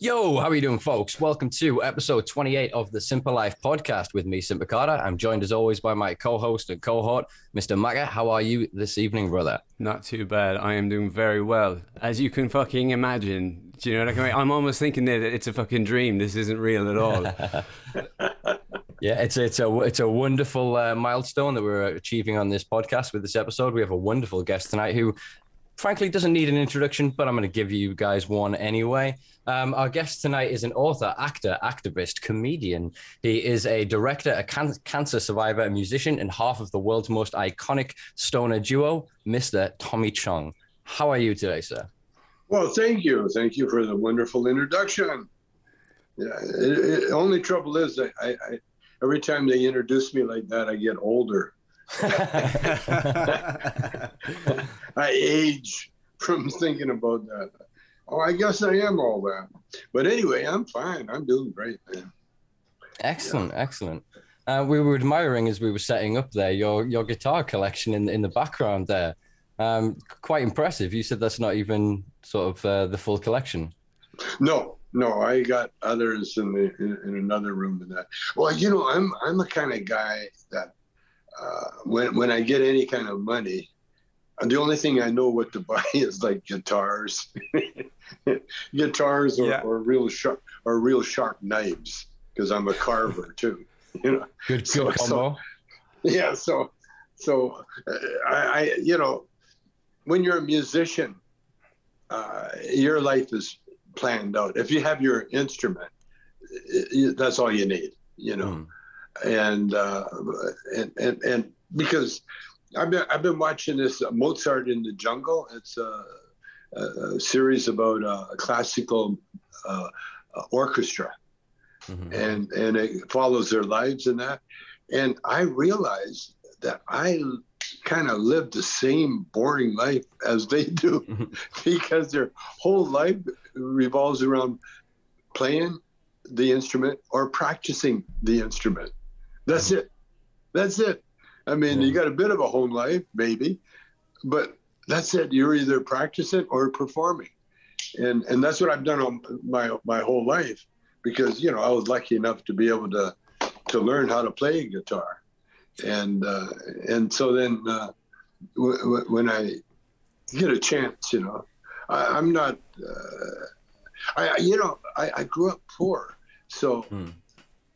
Yo, how are you doing, folks? Welcome to episode 28 of the Simple Life podcast with me, Simple Carter. I'm joined as always by my co-host and cohort, Mr. Macca. How are you this evening, brother? Not too bad. I am doing very well. As you can fucking imagine. Do you know what I mean? I'm almost thinking that it's a fucking dream. This isn't real at all. Yeah, it's a wonderful milestone that we're achieving on this podcast with this episode. We have a wonderful guest tonight who, frankly, doesn't need an introduction, but I'm going to give you guys one anyway. Our guest tonight is an author, actor, activist, comedian. He is a director, a cancer survivor, a musician, and half of the world's most iconic stoner duo, Mr. Tommy Chong. How are you today, sir? Well, thank you. Thank you for the wonderful introduction. Yeah, only trouble is that I every time they introduce me like that, I get older. I age from thinking about that. Oh, I guess I am all that. But anyway, I'm fine. I'm doing great, man. Excellent, excellent. We were admiring as we were setting up there your guitar collection in the background there. Quite impressive. You said that's not even sort of the full collection. No, I got others in another room than that. Well, you know, I'm the kind of guy that when I get any kind of money, the only thing I know what to buy is like guitars, or real sharp knives, because I'm a carver too. You know, good combo. Yeah, so I you know, when you're a musician, your life is planned out. If you have your instrument, that's all you need. You know, and because I've been watching this Mozart in the Jungle. It's a series about a classical orchestra, and it follows their lives and that. And I realized that I kind of live the same boring life as they do, because their whole life revolves around playing the instrument or practicing the instrument. That's it. That's it. I mean, you got a bit of a home life, maybe, but that's it. You're either practicing or performing. And that's what I've done on my whole life, because, you know, I was lucky enough to be able to learn how to play a guitar. And so then when I get a chance, you know, I'm not, I grew up poor. So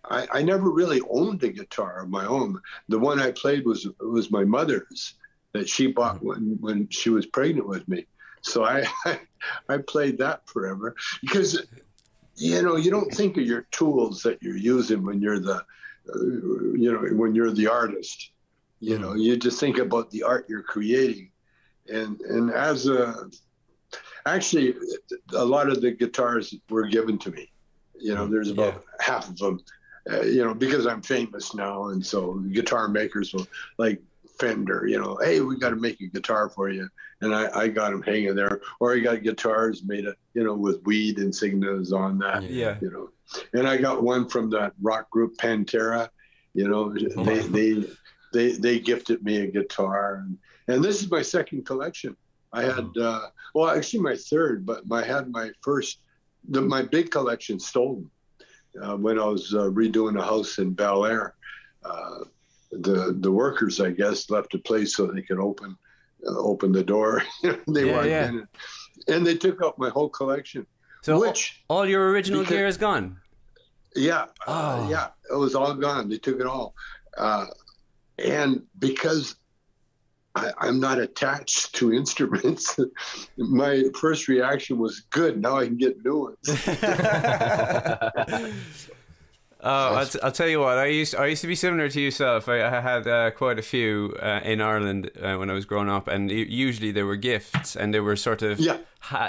I never really owned a guitar of my own. The one I played was my mother's, that she bought when she was pregnant with me. So I played that forever, because, you know, you don't think of your tools that you're using when you're when you're the artist. You know, you just think about the art you're creating. And actually, a lot of the guitars were given to me. You know, there's about half of them. You know, because I'm famous now, and so guitar makers will, like Fender, you know, hey, we got to make a guitar for you, and I got them hanging there. Or I got guitars made of, you know, with weed insignias on that. Yeah. You know, and I got one from that rock group Pantera. You know, they gifted me a guitar, and this is my second collection. I had well, actually my third, but I had my big collection stolen. When I was redoing a house in Bel Air, the workers, I guess, left a place so they could open the door. They walked in, and they took out my whole collection. So all your original gear is gone? Yeah, yeah, it was all gone. They took it all, and because I'm not attached to instruments, my first reaction was, good, now I can get new ones. I'll tell you what, I used to be similar to yourself. I had quite a few in Ireland when I was growing up, and usually they were gifts, and they were sort of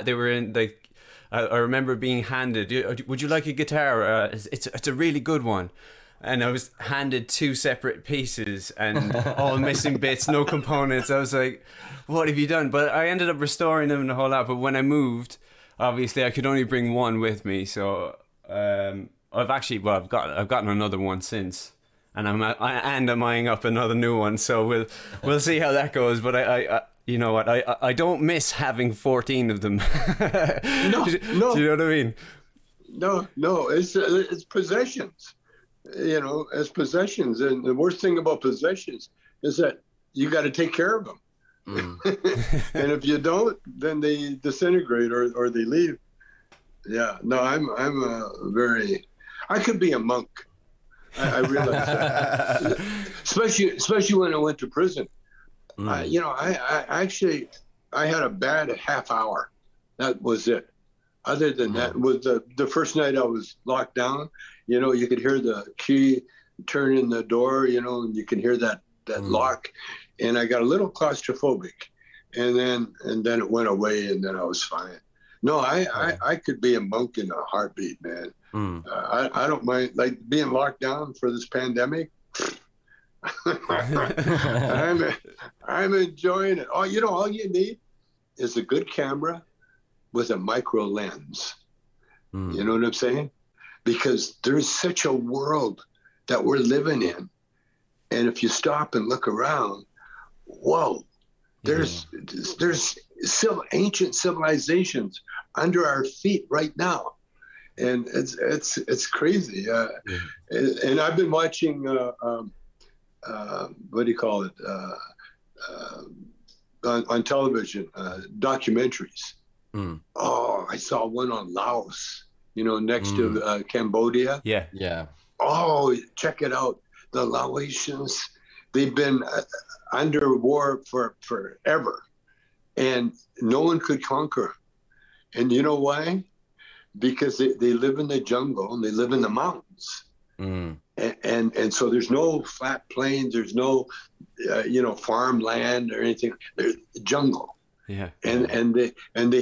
they were in, like, I remember being handed, would you like a guitar? It's a really good one. And I was handed two separate pieces and all missing bits, no components. I was like, what have you done? But I ended up restoring them and the whole lot. But when I moved, obviously I could only bring one with me. So I've gotten another one since, and I'm eyeing up another new one. So we'll see how that goes. But I you know what, I don't miss having 14 of them. No. Do you know what I mean? No, it's possessions. You know, as possessions, and the worst thing about possessions is that you got to take care of them. And if you don't, then they disintegrate or they leave. Yeah, no, I'm I could be a monk. I realize that, especially when I went to prison. You know, I had a bad half hour. That was it. Other than that, was the first night I was locked down. You know, you could hear the key turn in the door. You know, and you can hear that lock. And I got a little claustrophobic, and then it went away, and then I was fine. No, I could be a monk in a heartbeat, man. I don't mind, like, being locked down for this pandemic. I'm enjoying it. Oh, you know, all you need is a good camera with a micro lens. You know what I'm saying? Because there's such a world that we're living in, and if you stop and look around, whoa, there's still ancient civilizations under our feet right now, and it's crazy. And I've been watching what do you call it, on television, documentaries. Oh, I saw one on Laos, you know, next to Cambodia. Yeah. Oh, check it out. The Laotians, they've been under war for forever, and no one could conquer. And you know why? Because they live in the jungle and they live in the mountains. And so there's no flat plains, there's no you know, farmland or anything. There's jungle. Yeah. And they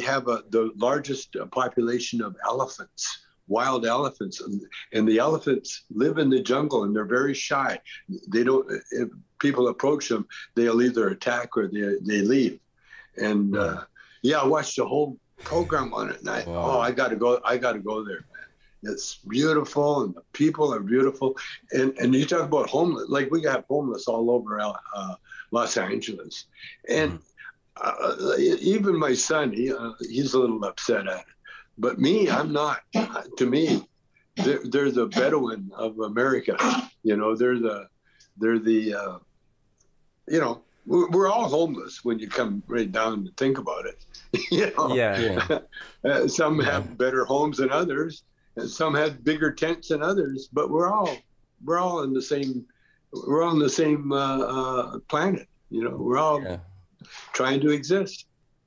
have the largest population of elephants, wild elephants, and the elephants live in the jungle, and they're very shy. They don't. If people approach them, they'll either attack or they leave. And yeah, I watched the whole program on it, and I got to go there, man. It's beautiful, and the people are beautiful. And you talk about homeless, like we got homeless all over Los Angeles, and even my son, he's a little upset at it. But me, I'm not. To me, they're the Bedouin of America. You know, they're the you know, we're all homeless when you come right down to think about it. You know? Yeah. Some have better homes than others, and some have bigger tents than others. But we're all in the same. We're on the same planet. You know, we're all trying to exist.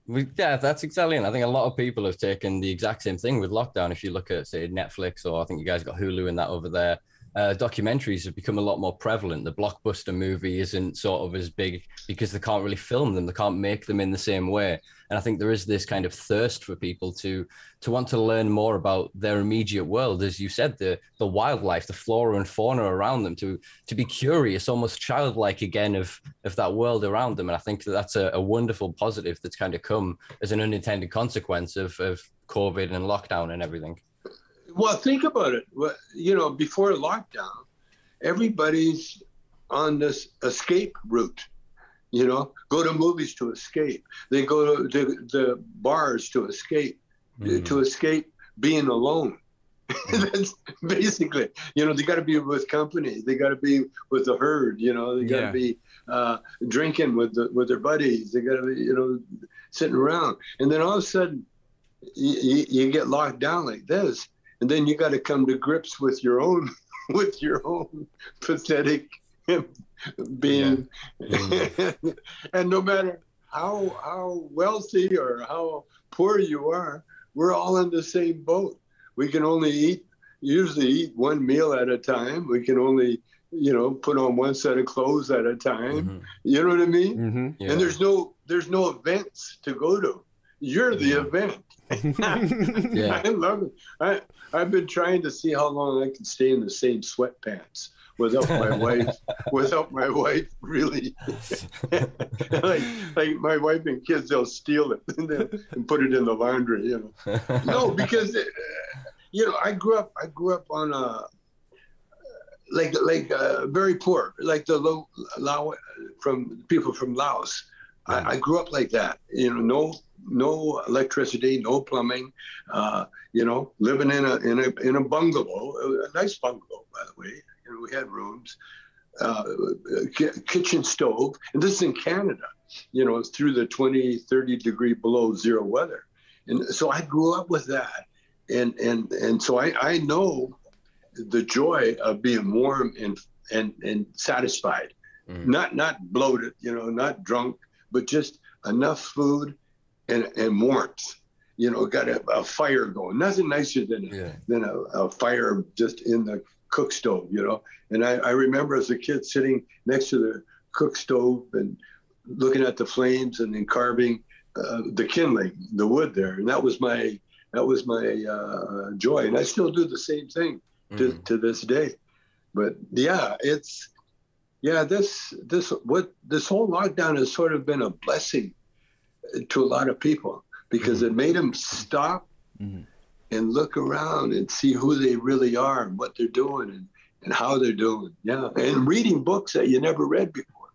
Yeah, that's exactly it. I think a lot of people have taken the exact same thing with lockdown. If you look at, say, Netflix, or I think you guys got Hulu and that over there, documentaries have become a lot more prevalent. The blockbuster movie isn't sort of as big because they can't really film them. They can't make them in the same way. And I think there is this kind of thirst for people to want to learn more about their immediate world. As you said, the wildlife, the flora and fauna around them, to be curious, almost childlike again of that world around them. And I think that's a wonderful positive that's kind of come as an unintended consequence of COVID and lockdown and everything. Well, think about it. You know, before lockdown, everybody's on this escape route. You know, go to movies to escape. They go to the bars to escape being alone. That's basically, you know, they got to be with company. They got to be with the herd. You know, they got to be drinking with their buddies. They got to be, you know, sitting around. And then all of a sudden, you get locked down like this, and then you got to come to grips with your own pathetic being. And no matter how wealthy or how poor you are, we're all in the same boat. We can only usually eat one meal at a time. We can only, you know, put on one set of clothes at a time. You know what I mean? Yeah. And there's no events to go to. You're the event. I love it. I've been trying to see how long I can stay in the same sweatpants without my wife really like my wife and kids, they'll steal it and put it in the laundry, you know. No, because you know, I grew up on a very poor, like from people from Laos. I grew up like that, you know, no electricity, no plumbing. You know, living in a bungalow, a nice bungalow, by the way. You know, we had rooms, kitchen stove, and this is in Canada. You know, it's through the 20, 30 degree below zero weather, and so I grew up with that, and so I know the joy of being warm and satisfied, not bloated, you know, not drunk, but just enough food and warmth. You know, got a fire going. Nothing nicer than a fire just in the cook stove, you know. And I remember as a kid sitting next to the cook stove and looking at the flames and then carving the kindling, the wood there. And that was my joy. And I still do the same thing to this day. But yeah, this whole lockdown has sort of been a blessing to a lot of people, because it made them stop and look around and see who they really are and what they're doing and how they're doing. Yeah, and reading books that you never read before.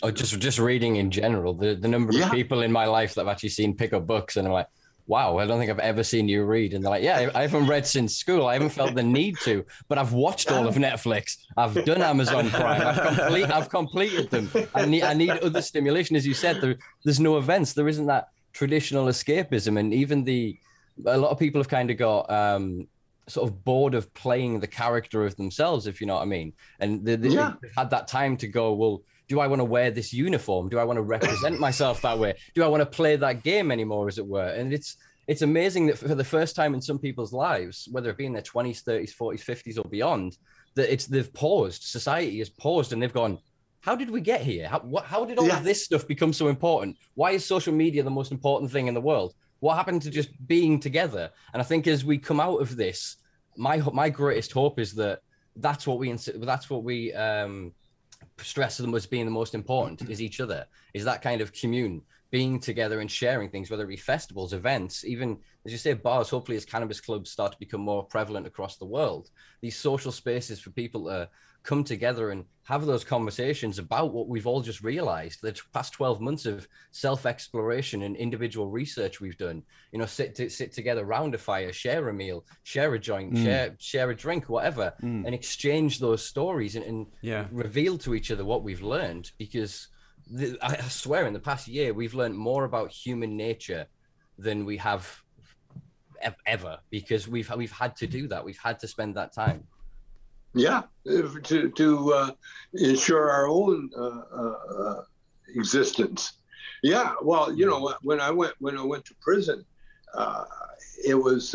Oh, just reading in general. The number of people in my life that I've actually seen pick up books, and I'm like, wow, I don't think I've ever seen you read. And they're like, yeah, I haven't read since school. I haven't felt the need to, but I've watched all of Netflix. I've done Amazon Prime. I've completed them. I need other stimulation. As you said, there's no events. There isn't that traditional escapism. And even a lot of people have kind of got sort of bored of playing the character of themselves, if you know what I mean. And they've had that time to go, well, do I want to wear this uniform? Do I want to represent myself that way? Do I want to play that game anymore, as it were? And it's amazing that for the first time in some people's lives, whether it be in their 20s, 30s, 40s, 50s or beyond, that they've paused. Society has paused and they've gone, how did we get here? How did all of this stuff become so important? Why is social media the most important thing in the world? What happened to just being together? And I think as we come out of this, my greatest hope is that that's what we stress them as being the most important, is each other, is that kind of commune, being together and sharing things, whether it be festivals, events, even, as you say, bars. Hopefully as cannabis clubs start to become more prevalent across the world, these social spaces for people to come together and have those conversations about what we've all just realized, the past 12 months of self-exploration and individual research we've done. You know, sit together around a fire, share a meal, share a joint, share a drink, whatever, and exchange those stories and reveal to each other what we've learned. Because I swear in the past year, we've learned more about human nature than we have ever, because we've had to do that. We've had to spend that time. Yeah, to ensure our own existence. Yeah, well, you know, when I went to prison, it was,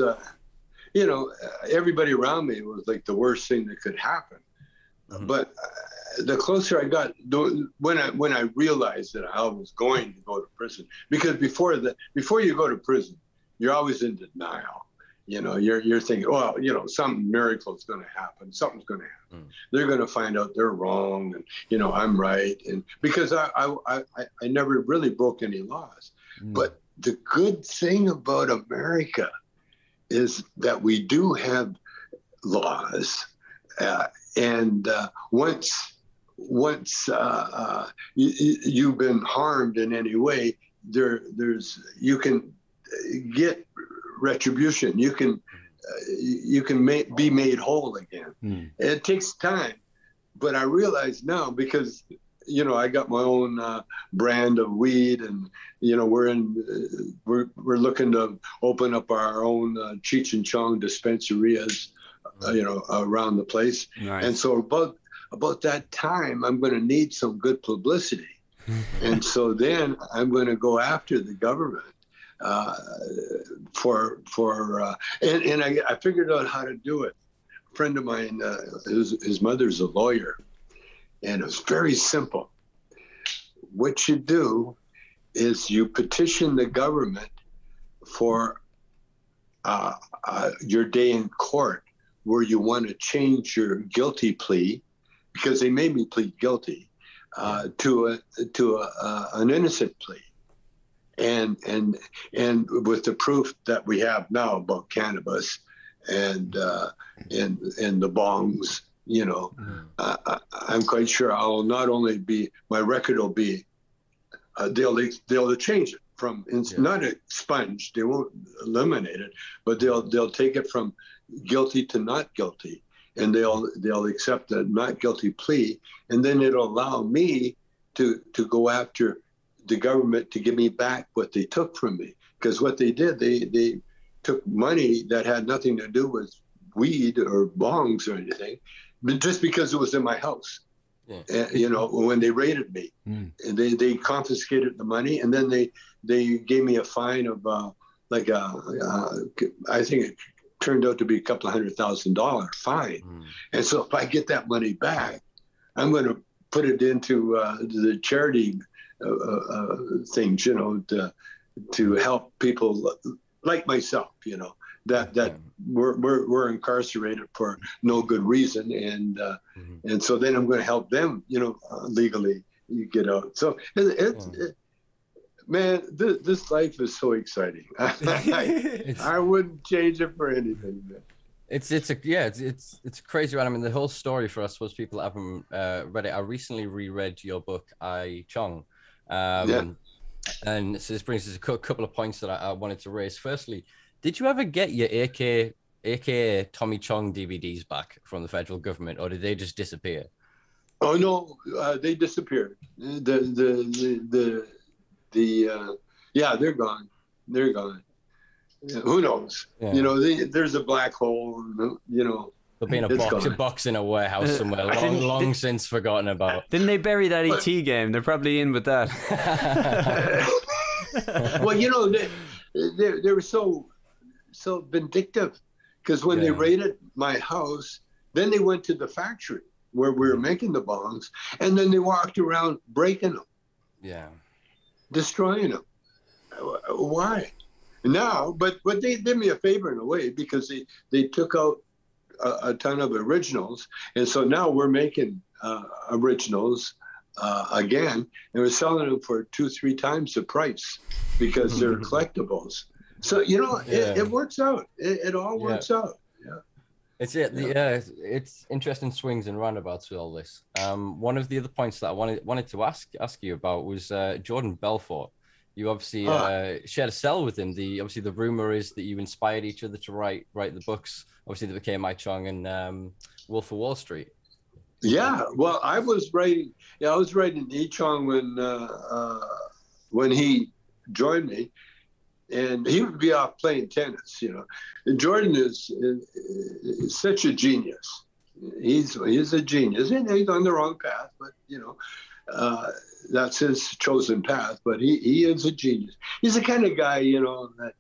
you know, everybody around me was like the worst thing that could happen. But the closer I got, when I realized that I was going to go to prison, because before you go to prison, you're always in denial. You know, you're thinking, well, you know, some miracle is going to happen. Something's going to happen. They're going to find out they're wrong, and you know, I'm right. And because I never really broke any laws. But the good thing about America is that we do have laws, and once you've been harmed in any way, you can get retribution. You can be made whole again. It takes time, but I realize now, because you know, I got my own brand of weed, and you know, we're looking to open up our own Cheech and Chong dispensarias, you know, around the place. Nice. And so about that time, I'm going to need some good publicity, and so then I'm going to go after the government. And I figured out how to do it. A friend of mine, his mother's a lawyer, and it was very simple. What you do is you petition the government for your day in court, where you want to change your guilty plea, because they made me plead guilty to an innocent plea. And with the proof that we have now about cannabis and the bongs, you know, I'm quite sure I'll not only be, my record will be, they'll change it. from, it's not expunged, they won't eliminate it, but they'll take it from guilty to not guilty, and they'll accept a not guilty plea, and then it'll allow me to go after the government to give me back what they took from me. Because what they did, they took money that had nothing to do with weed or bongs or anything, but just because it was in my house. Yeah. You know, when they raided me, they confiscated the money, and then they gave me a fine of I think it turned out to be a couple of $100,000 fine. And so if I get that money back, I'm going to put it into the charity things, you know, to help people like myself, you know, that we're incarcerated for no good reason, and so then I'm going to help them, you know, legally get out. So man, this life is so exciting. I wouldn't change it for anything, man. It's crazy, right? I mean, the whole story for us, was people haven't read it. I recently reread your book, I Chong, and so this brings us a couple of points that I wanted to raise. Firstly, did you ever get your AKA Tommy Chong DVDs back from the federal government, or did they just disappear? Oh no, they disappeared. They're gone. They're gone. Yeah, who knows? Yeah. You know, there's a black hole. You know, there'll be a box in a warehouse somewhere, long since forgotten about. Didn't they bury that ET game? They're probably in with that. Well, you know, they were so vindictive, because when they raided my house, then they went to the factory where we were making the bombs, and then they walked around breaking them, destroying them. Why? Now, but they did me a favor in a way, because they took out a ton of originals, and so now we're making originals again, and we're selling them for 2-3 times the price, because they're collectibles. So, you know, it works out. It all works out. Yeah. It's interesting swings and roundabouts with all this. One of the other points that I wanted to ask you about was Jordan Belfort. You obviously shared a cell with him. Obviously the rumor is that you inspired each other to write the books, obviously, that became I Chong and Wolf of Wall Street. Yeah, well, I was writing I Chong when he joined me, and he would be off playing tennis, you know. And Jordan is such a genius. He's a genius, and he's on the wrong path, but you know, that's his chosen path. But he is a genius. He's the kind of guy, you know, that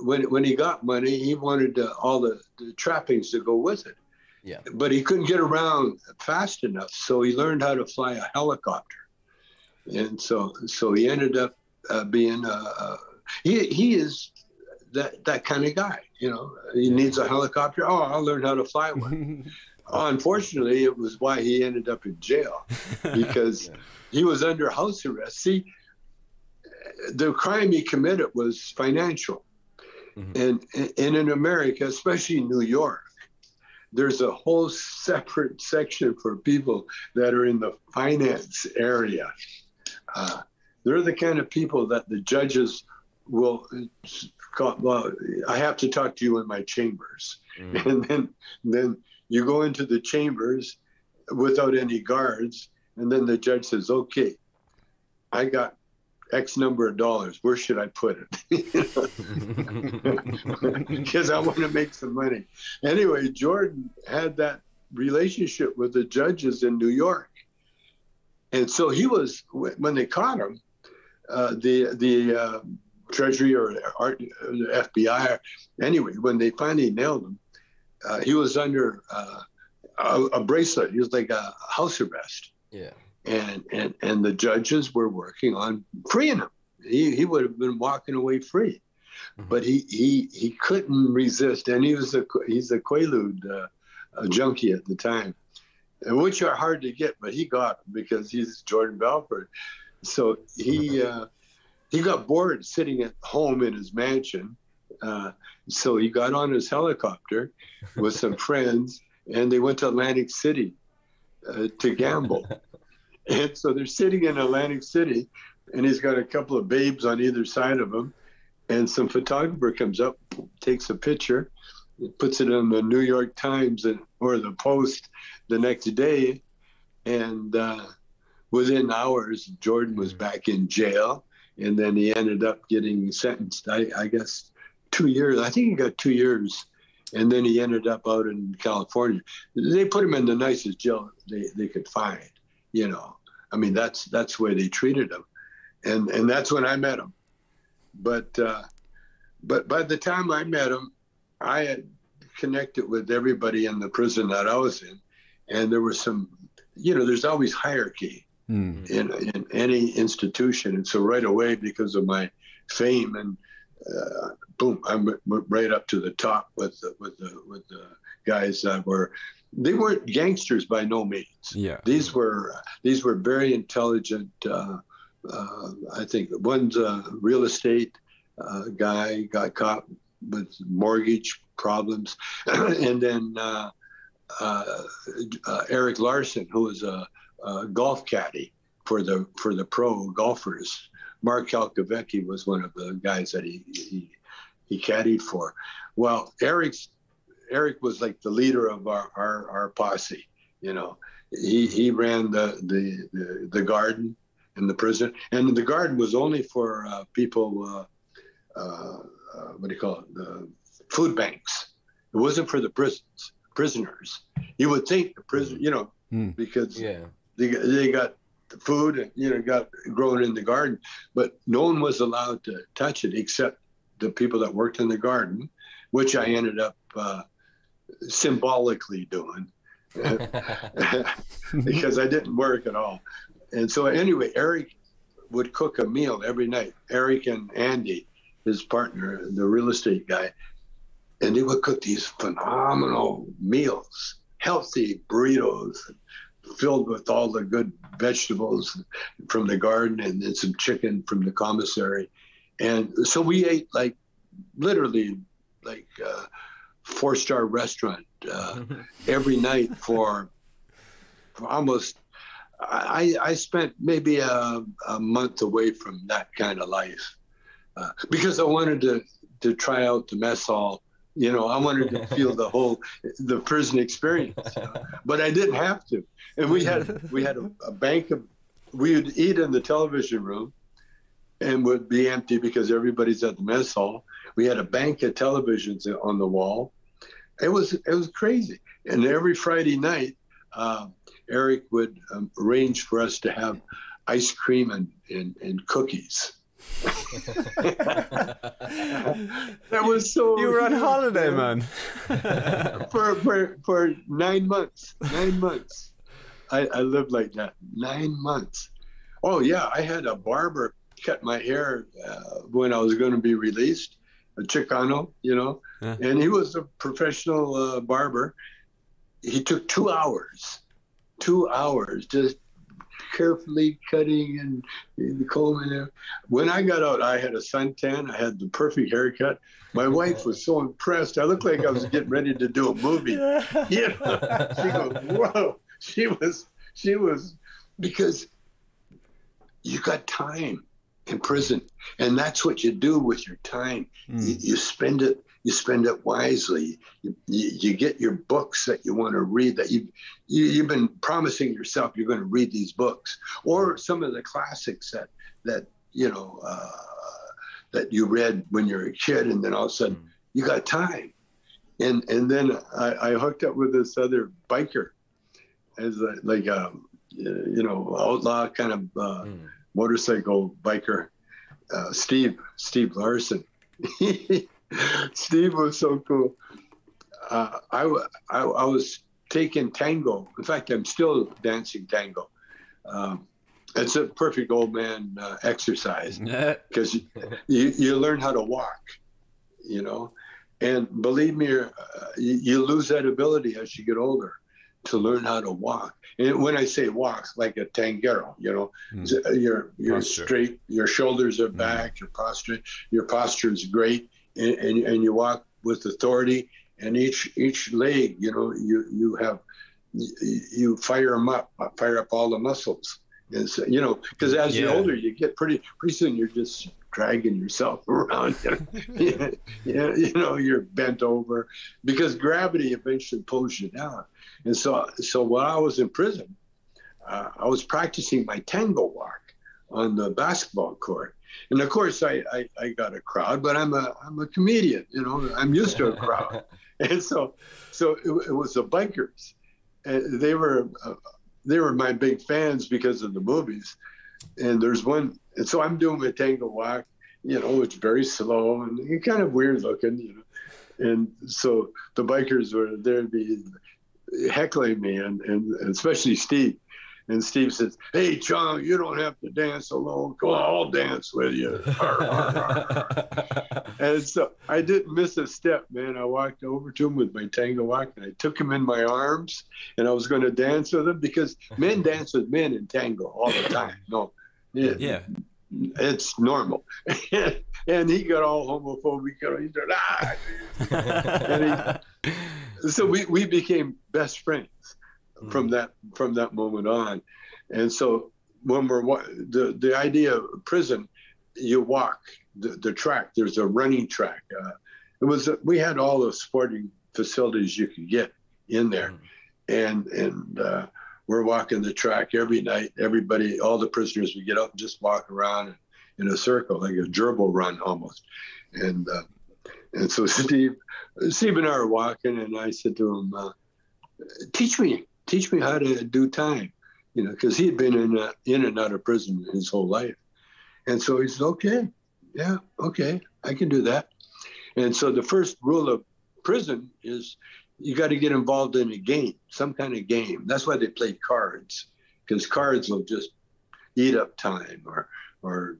when he got money, he wanted all the trappings to go with it. Yeah. But he couldn't get around fast enough, so he learned how to fly a helicopter, and so he ended up being he is that kind of guy. You know, he needs a helicopter. Oh, I'll learn how to fly one. Unfortunately, it was why he ended up in jail, because he was under house arrest. See, the crime he committed was financial. And in America, especially in New York, there's a whole separate section for people that are in the finance area. They're the kind of people that the judges will call, well, I have to talk to you in my chambers. And then you go into the chambers without any guards, and then the judge says, okay, I got X number of dollars. Where should I put it? Because I want to make some money. Anyway, Jordan had that relationship with the judges in New York. And so he was, when they caught him, the Treasury or the FBI, anyway, when they finally nailed him, he was under a bracelet. He was like a house arrest. Yeah. And the judges were working on freeing him. He would have been walking away free, but he couldn't resist. And he's a Quaalude junkie at the time, which are hard to get, but he got them because he's Jordan Belfort. So he got bored sitting at home in his mansion. So he got on his helicopter with some friends, and they went to Atlantic City to gamble. And so they're sitting in Atlantic City, and he's got a couple of babes on either side of him. And some photographer comes up, takes a picture, puts it in the New York Times or the Post the next day. And within hours, Jordan was back in jail. And then he ended up getting sentenced, I guess, 2 years. I think he got 2 years. And then he ended up out in California. They put him in the nicest jail they could find, you know. I mean, that's the way they treated him. And that's when I met him. But by the time I met him, I had connected with everybody in the prison that I was in. And there was some, you know, there's always hierarchy in any institution. And so right away, because of my fame and boom, I'm right up to the top with the guys that they weren't gangsters by no means. Yeah. These were very intelligent. I think one's a real estate guy, got caught with mortgage problems, and then Eric Larson, who was a golf caddy for the pro golfers. Mark Calcavecchi was one of the guys that he caddied for. Well, Eric was like the leader of our posse. You know, he ran the garden in the prison, and the garden was only for people. What do you call it? The food banks. It wasn't for the prisoners. You would think the prison, you know, because they got the food and, you know, got grown in the garden, but no one was allowed to touch it except the people that worked in the garden, which I ended up symbolically doing because I didn't work at all. And so anyway, Eric would cook a meal every night. Eric and Andy, his partner, the real estate guy, and they would cook these phenomenal meals, healthy burritos filled with all the good vegetables from the garden and then some chicken from the commissary. And so we ate like literally like 4-star restaurant every night for almost, I spent maybe a month away from that kind of life because I wanted to try out the mess hall. You know, I wanted to feel the prison experience, you know? But I didn't have to. And we had a bank of, we would eat in the television room and would be empty because everybody's at the mess hall. We had a bank of televisions on the wall. It was crazy. And every Friday night, Eric would arrange for us to have ice cream and cookies. That was so. You were on holiday, man. for 9 months. 9 months. I lived like that. 9 months. Oh yeah, I had a barber cut my hair when I was going to be released, a Chicano, you know, and he was a professional barber. He took 2 hours. 2 hours just carefully cutting and combing. When I got out, I had a suntan. I had the perfect haircut. My wife was so impressed. I looked like I was getting ready to do a movie. You know? She goes, "Whoa!" She was because you got time in prison, and that's what you do with your time. You spend it. You spend it wisely. You get your books that you want to read, that you've been promising yourself you're going to read these books, or some of the classics that you know that you read when you're a kid, and then all of a sudden you got time. And then I hooked up with this other biker, as like you know, outlaw kind of motorcycle biker, Steve Larson. Steve was so cool. I was taking tango. In fact, I'm still dancing tango. It's a perfect old man exercise because you learn how to walk, you know. And believe me, you lose that ability as you get older to learn how to walk. And when I say walk, like a tanguero, you know, you're straight, your shoulders are back, your posture is great. And you walk with authority, and each leg, you know, you fire up all the muscles And so, you know, because as you're older, you get pretty soon you're just dragging yourself around. You know, you're bent over because gravity eventually pulls you down. And so while I was in prison, I was practicing my tango walk on the basketball court. And of course, I got a crowd, but I'm a comedian. You know, I'm used to a crowd. And so it was the bikers, and they were my big fans because of the movies. And there's one, and so I'm doing my tango walk. You know, it's very slow and kind of weird looking. You know, and so the bikers were there to be heckling me, and especially Steve. And Steve says, "Hey, Chong, you don't have to dance alone. Come on, I'll dance with you." And so I didn't miss a step, man. I walked over to him with my tango walk, and I took him in my arms, and I was going to dance with him because men dance with men in tango all the time. No, it's normal. And he got all homophobic. He said, so we became best friends from that moment on. And so when we're the idea of prison, you walk the track. There's a running track. We had all the sporting facilities you could get in there, and we're walking the track every night. Everybody, all the prisoners, would get up and just walk around in a circle, like a gerbil run almost. And so Steve and I were walking, and I said to him, teach me how to do time, you know, because he had been in and out of prison his whole life. And so he said, okay, I can do that. And so the first rule of prison is you got to get involved in a game, some kind of game. That's why they play cards, because cards will just eat up time, or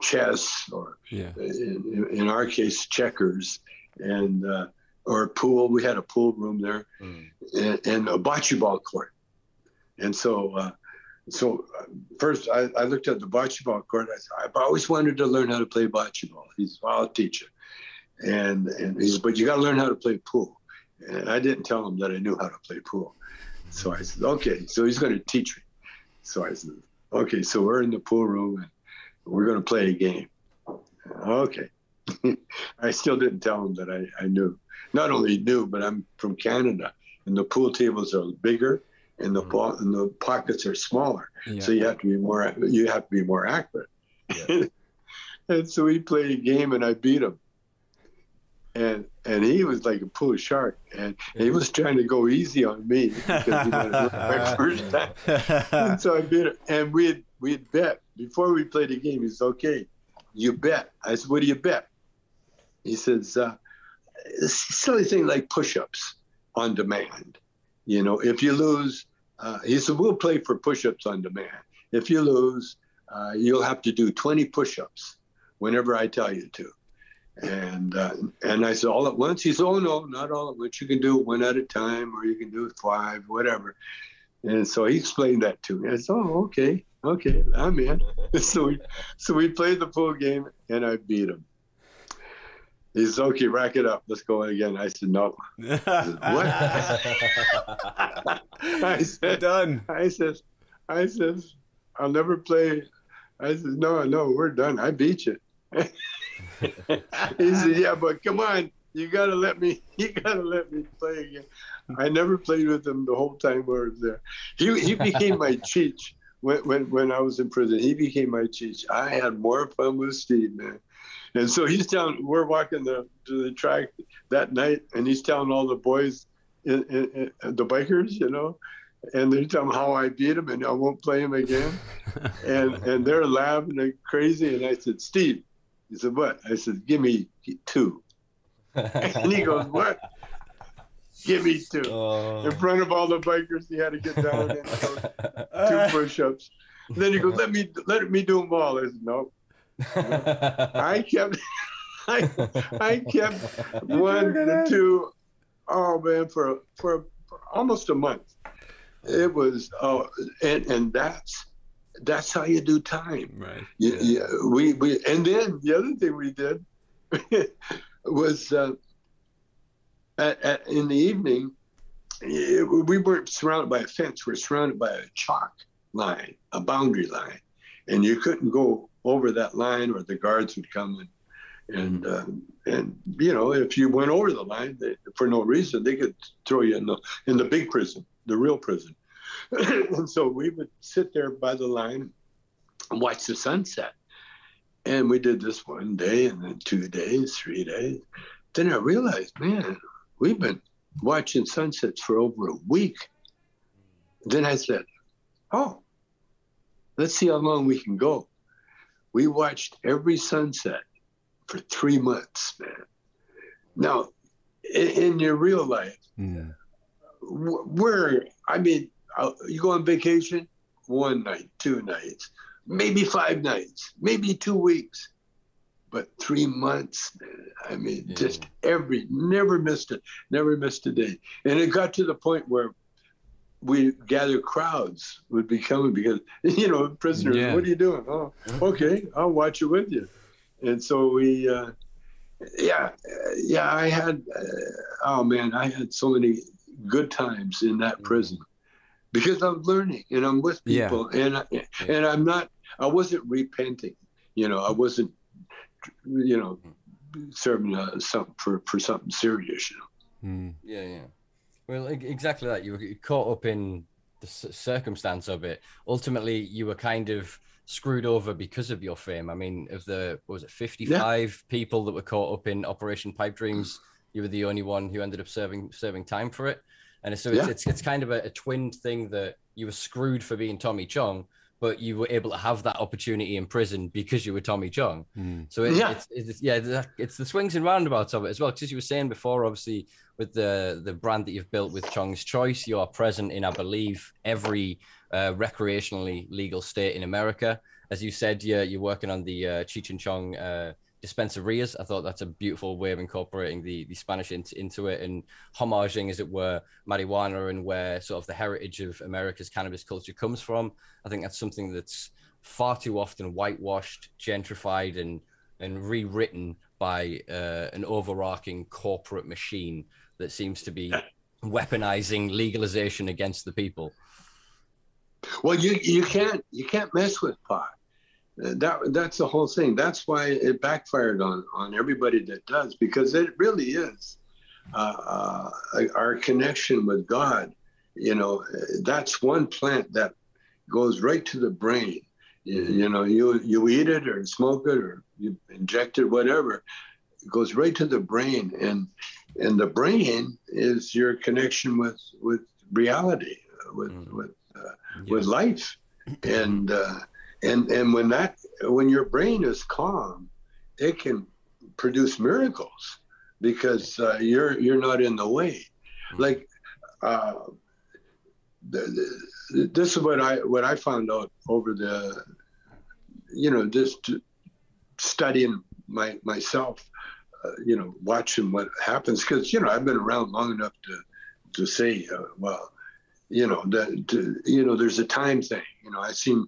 chess, or in our case, checkers, and or pool. We had a pool room there, and a bocce ball court. And so first I looked at the bocce ball court. I said, I've always wanted to learn how to play bocce ball. He said, well, I'll teach you. And he said, but you got to learn how to play pool. And I didn't tell him that I knew how to play pool. So I said, okay, so he's going to teach me. So I said, okay, so we're in the pool room and we're going to play a game. Okay. I still didn't tell him that I knew. Not only knew, but I'm from Canada, and the pool tables are bigger, and the pockets are smaller. Yeah. So you have to be more accurate. Yeah. And so we played a game, and I beat him. And he was like a pool shark, and he was trying to go easy on me because my first time. And so I beat him, and we had bet before we played the game. He said, "Okay, you bet." I said, "What do you bet?" He says, silly thing like push-ups on demand. You know, if you lose, he said, we'll play for push-ups on demand. If you lose, you'll have to do 20 push-ups whenever I tell you to. And I said, all at once? He said, oh, no, not all at once. You can do it one at a time, or you can do it 5, whatever. And so he explained that to me. I said, oh, okay, I'm in. So we played the pool game, and I beat him. He said, okay, rack it up. Let's go again. I said, no. I said, what? I said, done. I said, I'll never play. I said, no, we're done. I beat you. He said, yeah, but come on. You gotta let me play again. I never played with him the whole time I was there. He became my cheech when I was in prison. He became my cheech. I had more fun with Steve, man. And so we're walking to the track that night, and he's telling all the boys, the bikers, you know, and they're telling how I beat him and I won't play him again. and they're laughing like crazy. And I said, Steve, he said, what? I said, give me 2. And he goes, what? Give me 2. In front of all the bikers, he had to get down and 2 push-ups. And then he goes, let me do them all. I said, no. I kept 1 to 2. Oh man, for almost a month. It was and that's how you do time, right? We and then the other thing we did was in the evening. We weren't surrounded by a fence. We're surrounded by a chalk, line, a boundary line, and you couldn't go over that line, or the guards would come and you know, if you went over the line for no reason, they could throw you in the big prison, the real prison. And so we would sit there by the line and watch the sunset. And we did this one day, and then 2 days, 3 days. Then I realized, man, we've been watching sunsets for over a week. Then I said, oh, let's see how long we can go. We watched every sunset for 3 months, man. Now, in your real life, you go on vacation, 1 night, 2 nights, maybe 5 nights, maybe 2 weeks, but 3 months, man. I mean, just never missed a day. And it got to the point where we gather crowds would be coming because, you know, prisoners, what are you doing? Oh, okay, I'll watch it with you. And so we, I had, I had so many good times in that prison because I'm learning and I'm with people and I wasn't repenting, you know, I wasn't, you know, serving something for something serious, you know. Yeah. Well, exactly that. You were caught up in the circumstance of it. Ultimately, you were kind of screwed over because of your fame. I mean, of the, what was it, 55 people that were caught up in Operation Pipe Dreams, you were the only one who ended up serving time for it. And so it's kind of a twin thing that you were screwed for being Tommy Chong, but you were able to have that opportunity in prison because you were Tommy Chong. So it's the swings and roundabouts of it as well. Because you were saying before, obviously, with the brand that you've built with Chong's Choice, you are present in, I believe, every recreationally legal state in America. As you said, you're working on the Cheech and Chong dispensarias. I thought that's a beautiful way of incorporating the Spanish into it and homaging, as it were, marijuana and where sort of the heritage of America's cannabis culture comes from. I think that's something that's far too often whitewashed, gentrified, and rewritten by an overarching corporate machine that seems to be weaponizing legalization against the people. Well, you can't mess with pot. That's the whole thing. That's why it backfired on everybody that does, because it really is our connection with God. You know, that's one plant that goes right to the brain. You know, you eat it or smoke it or you inject it, whatever. It goes right to the brain, and the brain is your connection with reality, with life, and when your brain is calm, it can produce miracles because you're not in the way. Like this is what I found out over the, you know, just studying myself, you know, watching what happens, because, you know, I've been around long enough to say, well, you know, there's a time thing. You know, I've seen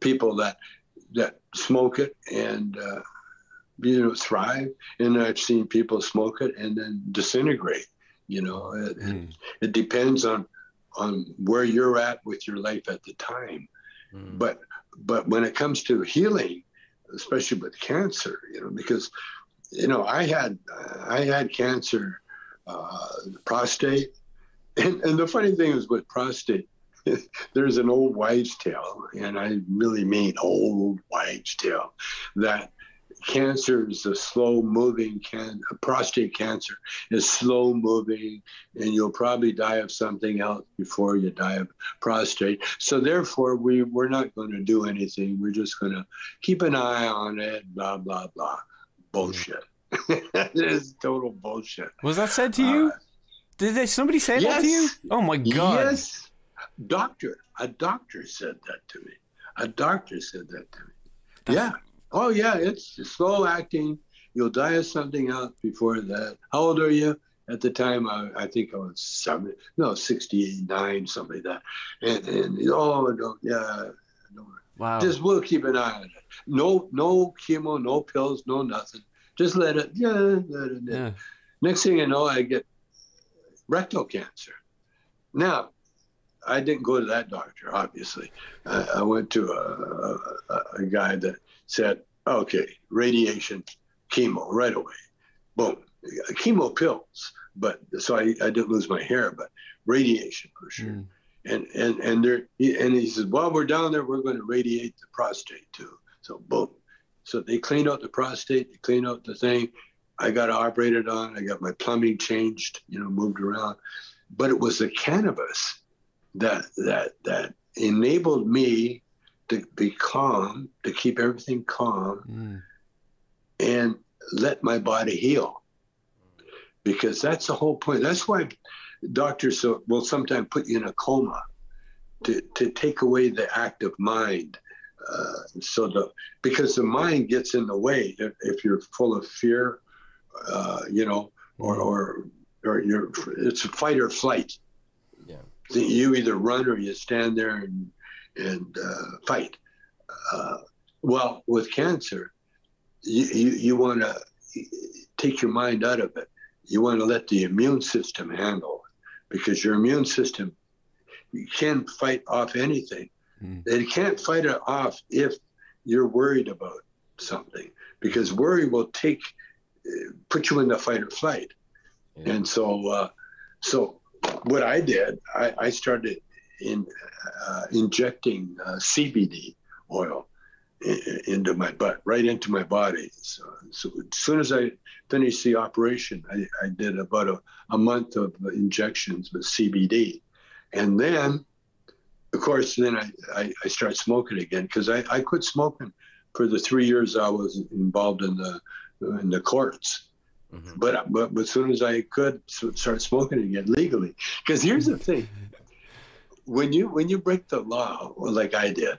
people that smoke it and you know, thrive, and I've seen people smoke it and then disintegrate. You know, it depends on where you're at with your life at the time. But when it comes to healing, especially with cancer, you know, because, you know, I had cancer, prostate, and the funny thing is with prostate, there's an old wives' tale, and I really mean old wives' tale, that cancer is a slow-moving prostate cancer is slow-moving, and you'll probably die of something else before you die of prostate. So therefore, we're not going to do anything. We're just going to keep an eye on it, blah, blah, blah. Bullshit. It is total bullshit. Was that said to you? Did somebody say that to you? Oh, my God. Yes. A doctor said that to me. Yeah. Oh, yeah, it's slow acting. You'll die of something else before that. How old are you? At the time, I think I was 69, something like that. And no, wow. Just we'll keep an eye on it. No chemo, no pills, no nothing. Just let it. Yeah. Next thing you know, I get rectal cancer. Now, I didn't go to that doctor, obviously. I went to a guy that said, okay, radiation, chemo right away. Boom. Chemo pills, but so I didn't lose my hair, but radiation for sure. And he says, while we're down there, we're going to radiate the prostate too. So boom. So they cleaned out the prostate, they cleaned out the thing. I got operated on. I got my plumbing changed, moved around. But it was the cannabis that enabled me to be calm, to keep everything calm, and let my body heal. Because that's the whole point. That's why doctors will sometimes put you in a coma to take away the active mind. Because the mind gets in the way if you're full of fear, or it's a fight or flight. Yeah. You either run or you stand there and fight. Well, with cancer, you want to take your mind out of it. You want to let the immune system handle it, because your immune system, you can't fight off anything. It can't fight it off if you're worried about something, because worry will put you in the fight or flight. Yeah. And so what I did, I started injecting CBD oil into my butt, right into my body. So as soon as I finished the operation, I did about a month of injections with CBD. And then, of course, then I started smoking again, because I quit smoking for the 3 years I was involved in the courts. Mm-hmm. But as soon as I could start smoking again legally, because here's the thing: when you break the law, like I did,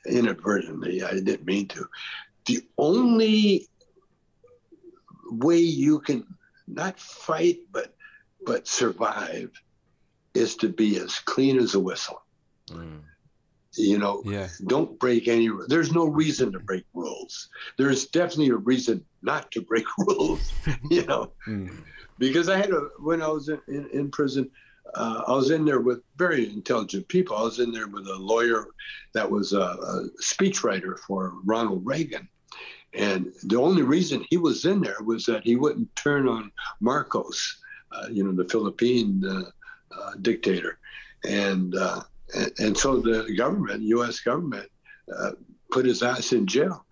inadvertently, I didn't mean to. The only way you can not fight but survive is to be as clean as a whistle. Don't break any. There's no reason to break rules. There's definitely a reason not to break rules. Because I had when I was in prison, I was in there with very intelligent people. I was in there with a lawyer that was a speechwriter for Ronald Reagan. And the only reason he was in there was that he wouldn't turn on Marcos, the Philippine dictator. And so the government, U.S. government, put his ass in jail.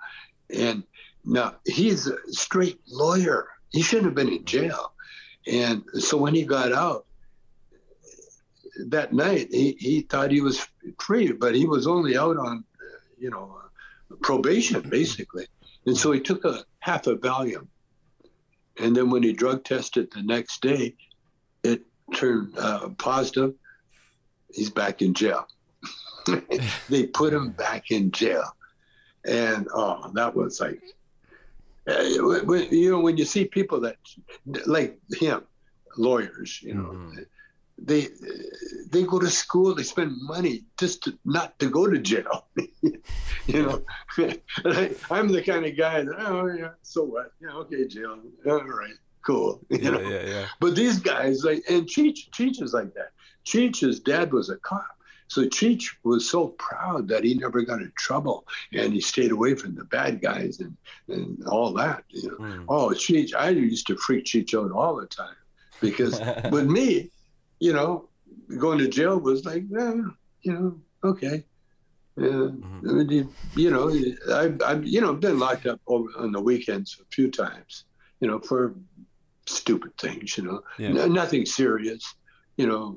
And now he's a straight lawyer. He shouldn't have been in jail. And so when he got out that night, he thought he was free, but he was only out on, probation, basically. And so he took half a Valium. And then when he drug tested the next day, it turned positive. He's back in jail. They put him back in jail. And, that was like, when you see people that, like him, lawyers, they go to school, they spend money just not to go to jail. I'm the kind of guy that, so what? Yeah, okay, jail. All right, cool. Yeah. But these guys, and Cheech is like that. Cheech's dad was a cop. So Cheech was so proud that he never got in trouble, and he stayed away from the bad guys and all that. Oh, Cheech, I used to freak Cheech out all the time, because with me, going to jail was like, okay. I've been locked up on the weekends a few times, for stupid things, nothing serious.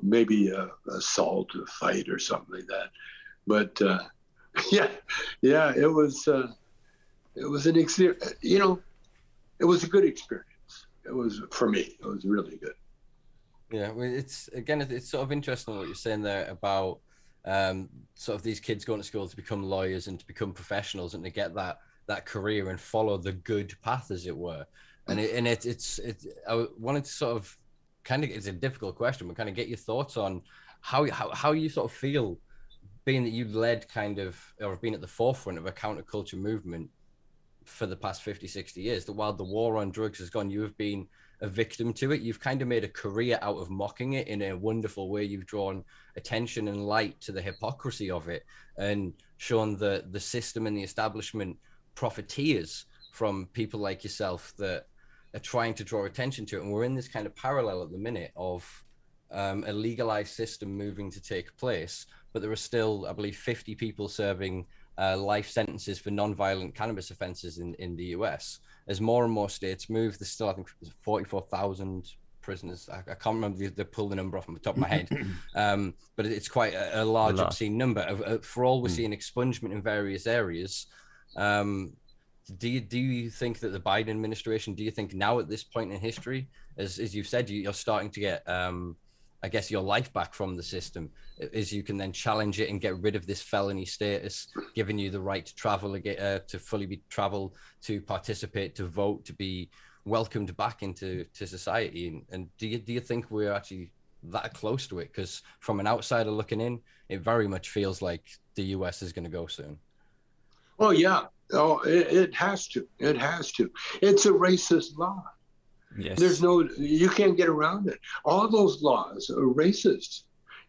Maybe assault, a fight, or something like that. But it was an experience. It was a good experience. It was, for me. It was really good. Yeah, well, it's sort of interesting what you're saying there about sort of these kids going to school to become lawyers and to become professionals and to get that career and follow the good path, as it were. And it's I wanted to sort of it's a difficult question, but kind of get your thoughts on how you sort of feel, being that you led or have been at the forefront of a counterculture movement for the past 50, 60 years, that while the war on drugs has gone, you have been a victim to it. You've kind of made a career out of mocking it in a wonderful way. You've drawn attention and light to the hypocrisy of it and shown the system and the establishment profiteers from people like yourself that are trying to draw attention to it. And we're in this kind of parallel at the minute of a legalized system moving to take place, but there are still, I believe, 50 people serving life sentences for non-violent cannabis offenses in the US. As more and more states move, there's still, I think, 44,000 prisoners. I can't remember they pulled the number off the top of my head, but it's quite a large obscene number. For all we're seeing expungement in various areas, do you think that the Biden administration, do you think now at this point in history, as you've said, you're starting to get, I guess, your life back from the system, as you can then challenge it and get rid of this felony status, giving you the right to travel again, to fully travel, to participate, to vote, to be welcomed back into society? And do you think we're actually that close to it? Because from an outsider looking in, it very much feels like the US is going to go soon. Oh yeah, it has to. It has to. It's a racist law. Yes. You can't get around it. All those laws are racist.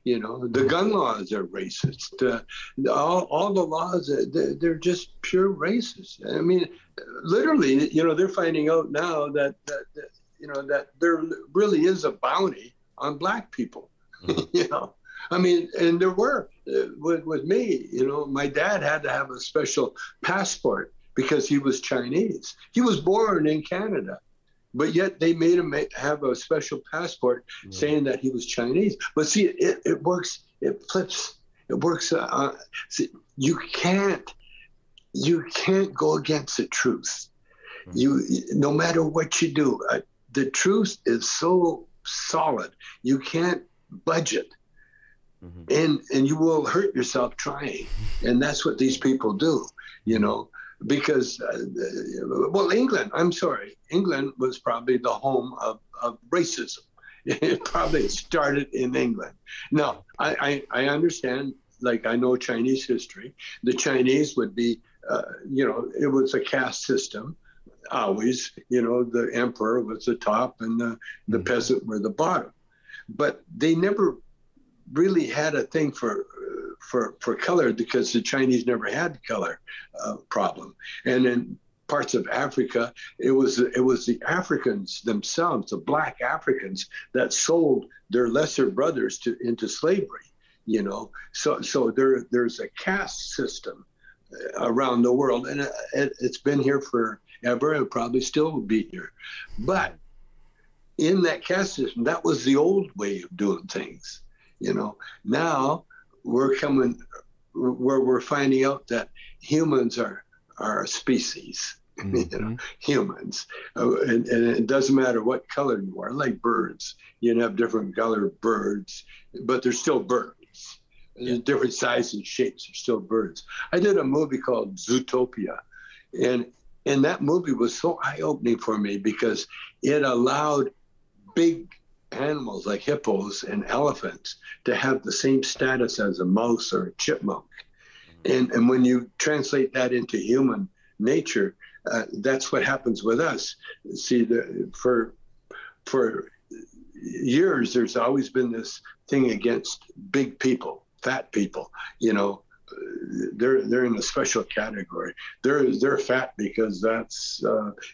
You know, the gun laws are racist. All the laws, they're just pure racist. I mean, literally, you know, they're finding out now that there really is a bounty on Black people. You know, I mean, and there were with me. You know, my dad had to have a special passport because he was Chinese. He was born in Canada. But yet they made him have a special passport saying that he was Chinese. But see, it works. It flips. It works. See, you can't go against the truth. No matter what you do, the truth is so solid. You can't budge it, and you will hurt yourself trying. And that's what these people do. You know. Because, England was probably the home of racism. It probably started in England. Now, I understand, like I know Chinese history. The Chinese would be, it was a caste system. Always, the emperor was the top and the peasant were the bottom. But they never really had a thing for color because the Chinese never had color problem. And in parts of Africa, it was the Africans themselves, the Black Africans, that sold their lesser brothers into slavery. So there's a caste system around the world, and it's been here forever and probably still will be here. But in that caste system, that was the old way of doing things. Now we're coming where we're finding out that humans are a species, humans. And it doesn't matter what color you are, like birds. You can have different colored birds, but they're still birds. Yeah. Different sizes and shapes are still birds. I did a movie called Zootopia, and that movie was so eye-opening for me because it allowed big animals like hippos and elephants to have the same status as a mouse or a chipmunk. And when you translate that into human nature, that's what happens with us. See, for years, there's always been this thing against big people, fat people. They're in a special category. They're fat because that's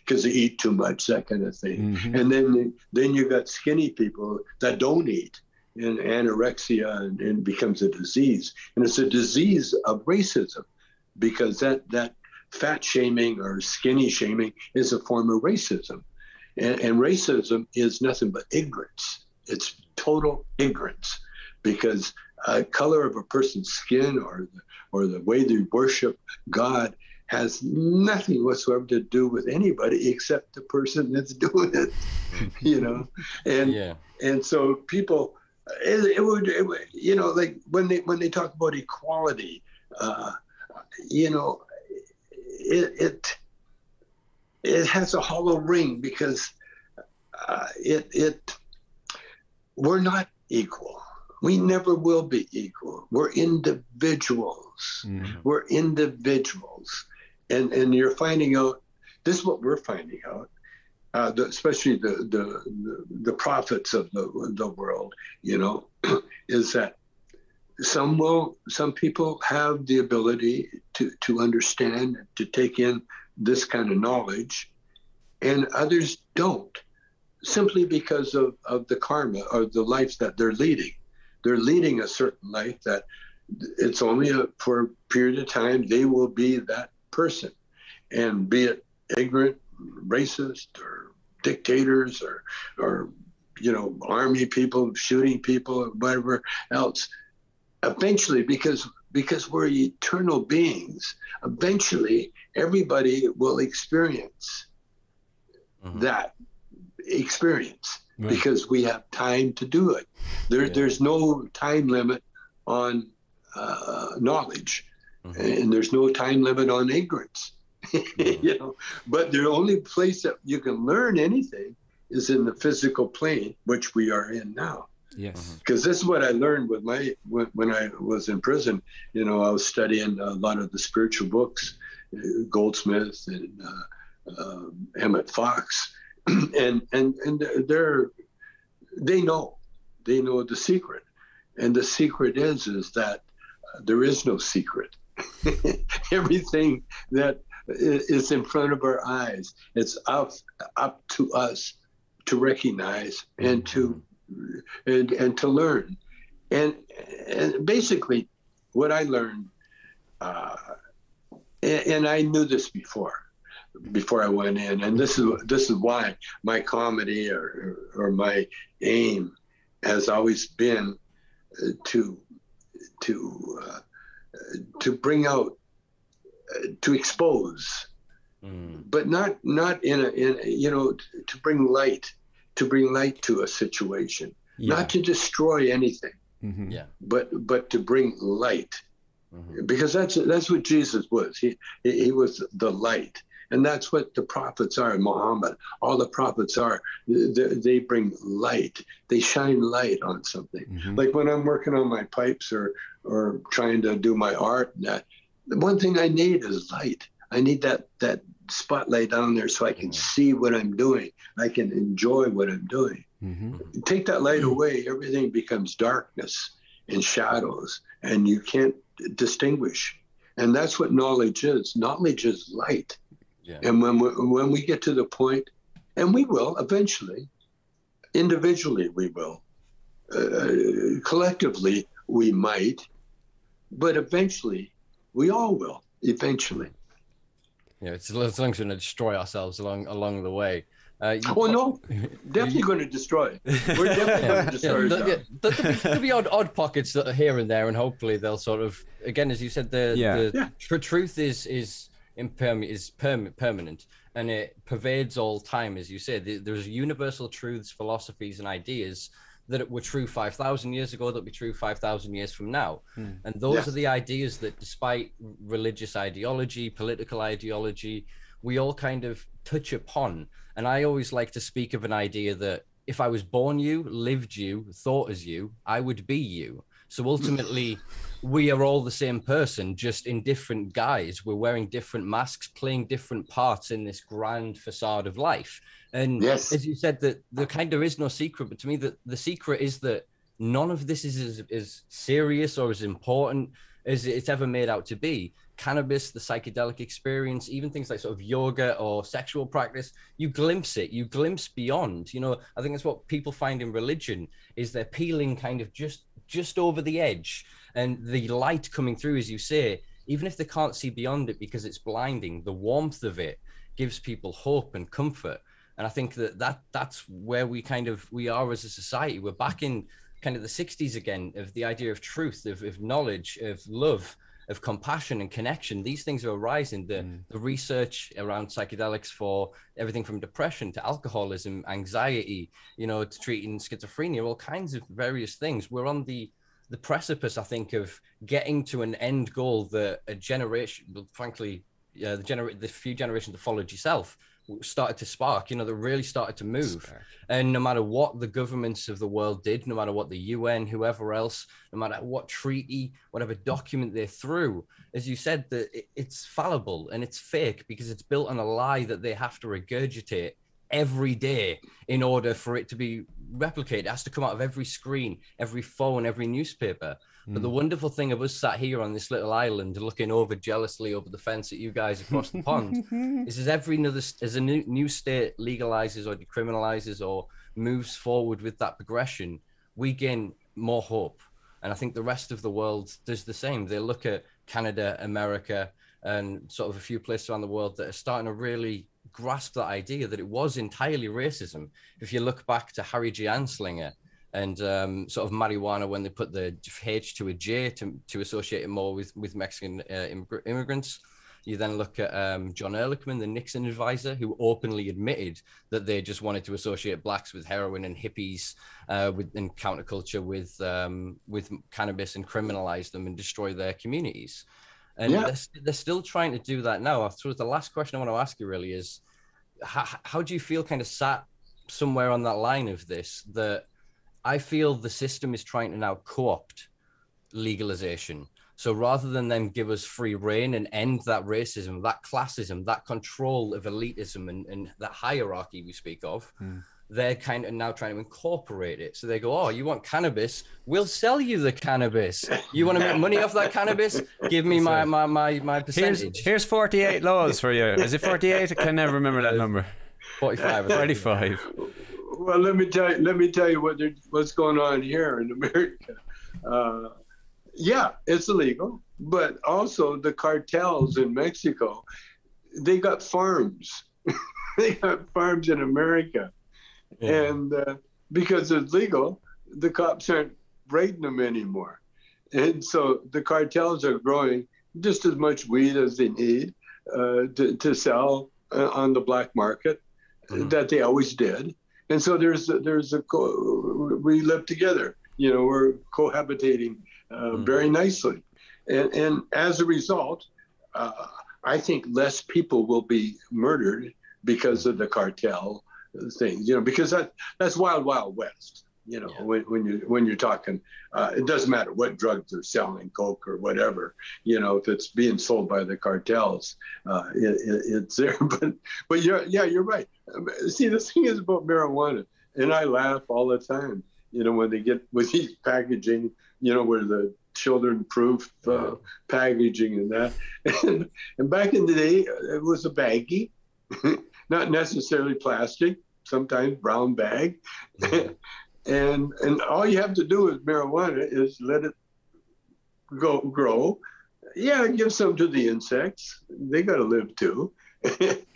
because they eat too much, that kind of thing. And then you got skinny people that don't eat, and anorexia and becomes a disease. And it's a disease of racism because that fat shaming or skinny shaming is a form of racism. And racism is nothing but ignorance. It's total ignorance because color of a person's skin or the way they worship God has nothing whatsoever to do with anybody except the person that's doing it, And so people, it would like when they talk about equality, it has a hollow ring because we're not equal. We never will be equal. We're individuals. We're individuals. And you're finding out, this is what we're finding out, especially the prophets of the world, you know, is that some people have the ability to understand, to take in this kind of knowledge, and others don't, simply because of the karma or the life that they're leading. They're leading a certain life that it's only for a period of time they will be that person, and be it ignorant, racist, or dictators, or you know, army people shooting people, or whatever else. Eventually, because we're eternal beings, eventually everybody will experience that experience, because we have time to do it. There's no time limit on knowledge, and there's no time limit on ignorance. You know, but the only place that you can learn anything is in the physical plane, which we are in now. Yes. Because this is what I learned with when I was in prison. You know, I was studying a lot of the spiritual books, Goldsmith and Emmett Fox, and they know the secret, and the secret is that there is no secret. Everything that is in front of our eyes, it's up to us to recognize and to learn, and basically what I learned, and I knew this before I went in, and this is why my comedy or my aim has always been to bring out, to expose, but not in a you know, to bring light to a situation, not to destroy anything, but to bring light, because that's what Jesus was. He was the light, and that's what the prophets are. Muhammad, all the prophets are. They bring light. They shine light on something. Like when I'm working on my pipes or trying to do my art, that the one thing I need is light. I need that spotlight down there so I can see what I'm doing. I can enjoy what I'm doing. Take that light away, everything becomes darkness and shadows, and you can't distinguish. And that's what knowledge is. Knowledge is light. And when we get to the point, and we will eventually, individually we will, collectively we might, but eventually we all will, eventually. Yeah, it's as long as we're going to destroy ourselves along the way. No, definitely going to destroy. We're definitely going to destroy ourselves. There'll be odd pockets that are here and there, and hopefully they'll sort of, again, as you said, the truth is permanent, and it pervades all time, as you said. There's universal truths, philosophies, and ideas that were true 5,000 years ago, that'll be true 5,000 years from now. And those are the ideas that, despite religious ideology, political ideology, we all kind of touch upon. And I always like to speak of an idea that if I was born you, lived you, thought as you, I would be you. So ultimately, we are all the same person, just in different guise. We're wearing different masks, playing different parts in this grand facade of life. And as you said, that there is no secret, but to me, the secret is that none of this is as serious or as important as it's ever made out to be. Cannabis, the psychedelic experience, even things like sort of yoga or sexual practice, you glimpse beyond. You know, I think that's what people find in religion, is they're peeling kind of just over the edge, and the light coming through, as you say, even if they can't see beyond it because it's blinding, the warmth of it gives people hope and comfort. And I think that's where we are as a society. We're back in kind of the 60s again, of the idea of truth, of knowledge, of love, of compassion and connection. These things are arising. The research around psychedelics for everything from depression to alcoholism, anxiety, you know, to treating schizophrenia, all kinds of various things. We're on the precipice, I think, of getting to an end goal that a generation, frankly, the few generations that followed yourself started to spark, you know, that really started to move. And no matter what the governments of the world did, no matter what the UN, whoever else, no matter what treaty, whatever document they threw, as you said, that it's fallible and it's fake because it's built on a lie that they have to regurgitate every day in order for it to be replicated. It has to come out of every screen, every phone, every newspaper. But the wonderful thing of us sat here on this little island looking over jealously over the fence at you guys across the pond is as a new state legalizes or decriminalizes or moves forward with that progression, we gain more hope. And I think the rest of the world does the same. They look at Canada, America, and sort of a few places around the world that are starting to really grasp that idea that it was entirely racism. If you look back to Harry G. Anslinger and sort of marijuana, when they put the H to a J to associate it more with Mexican immigrants. You then look at John Ehrlichman, the Nixon advisor, who openly admitted that they just wanted to associate blacks with heroin and hippies and counterculture with cannabis and criminalize them and destroy their communities. And they're still trying to do that now. So the last question I want to ask you really is, how do you feel kind of sat somewhere on that line of this, that I feel the system is trying to now co-opt legalization. So rather than then give us free reign and end that racism, that classism, that control of elitism and that hierarchy we speak of, they're kind of now trying to incorporate it. So they go, oh, you want cannabis? We'll sell you the cannabis. You want to make money off that cannabis? Give me my percentage. Here's 48 laws for you. Is it 48? I can never remember that number. 45. 45. Well, let me tell you what's going on here in America. Yeah, it's illegal, but also the cartels in Mexico, they got farms. They got farms in America. Yeah. And because it's legal, the cops aren't raiding them anymore. And so the cartels are growing just as much weed as they need to sell on the black market that they always did. And so we live together. You know, we're cohabitating very nicely. And as a result, I think less people will be murdered because of the cartel thing, you know, because that's wild, wild west, you know, when you're talking, it doesn't matter what drugs they're selling, coke or whatever, you know, if it's being sold by the cartels, it's there. But you're right. See, the thing is about marijuana, and I laugh all the time, you know, when they get with these packaging, you know, where the children-proof packaging and that. And back in the day, it was a baggie, not necessarily plastic, sometimes brown bag. And all you have to do with marijuana is let it grow. Yeah, give some to the insects. They got to live too. Then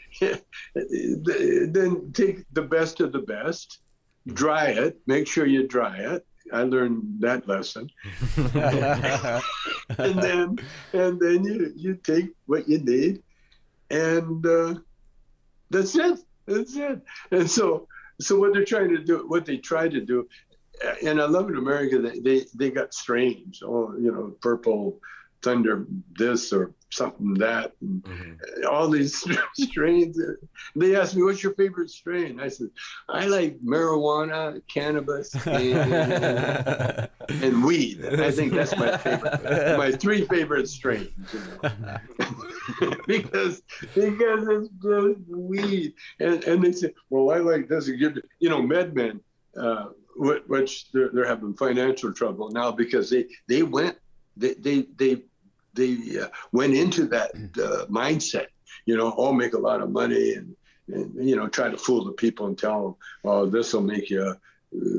take the best of the best, dry it, make sure you dry it. I learned that lesson. and then you take what you need, and that's it. And so what they try to do, and I love in America, they got strains, you know, purple thunder this or something that, and all these strains. They asked me, what's your favorite strain? I said, I like marijuana, cannabis, and weed. I think that's my favorite, my three favorite strains, you know? because it's just weed. And they said, well, I like this. You know, MedMen, which they're having financial trouble now because they went into that mindset, you know, all make a lot of money and you know, try to fool the people and tell them, oh, this will make you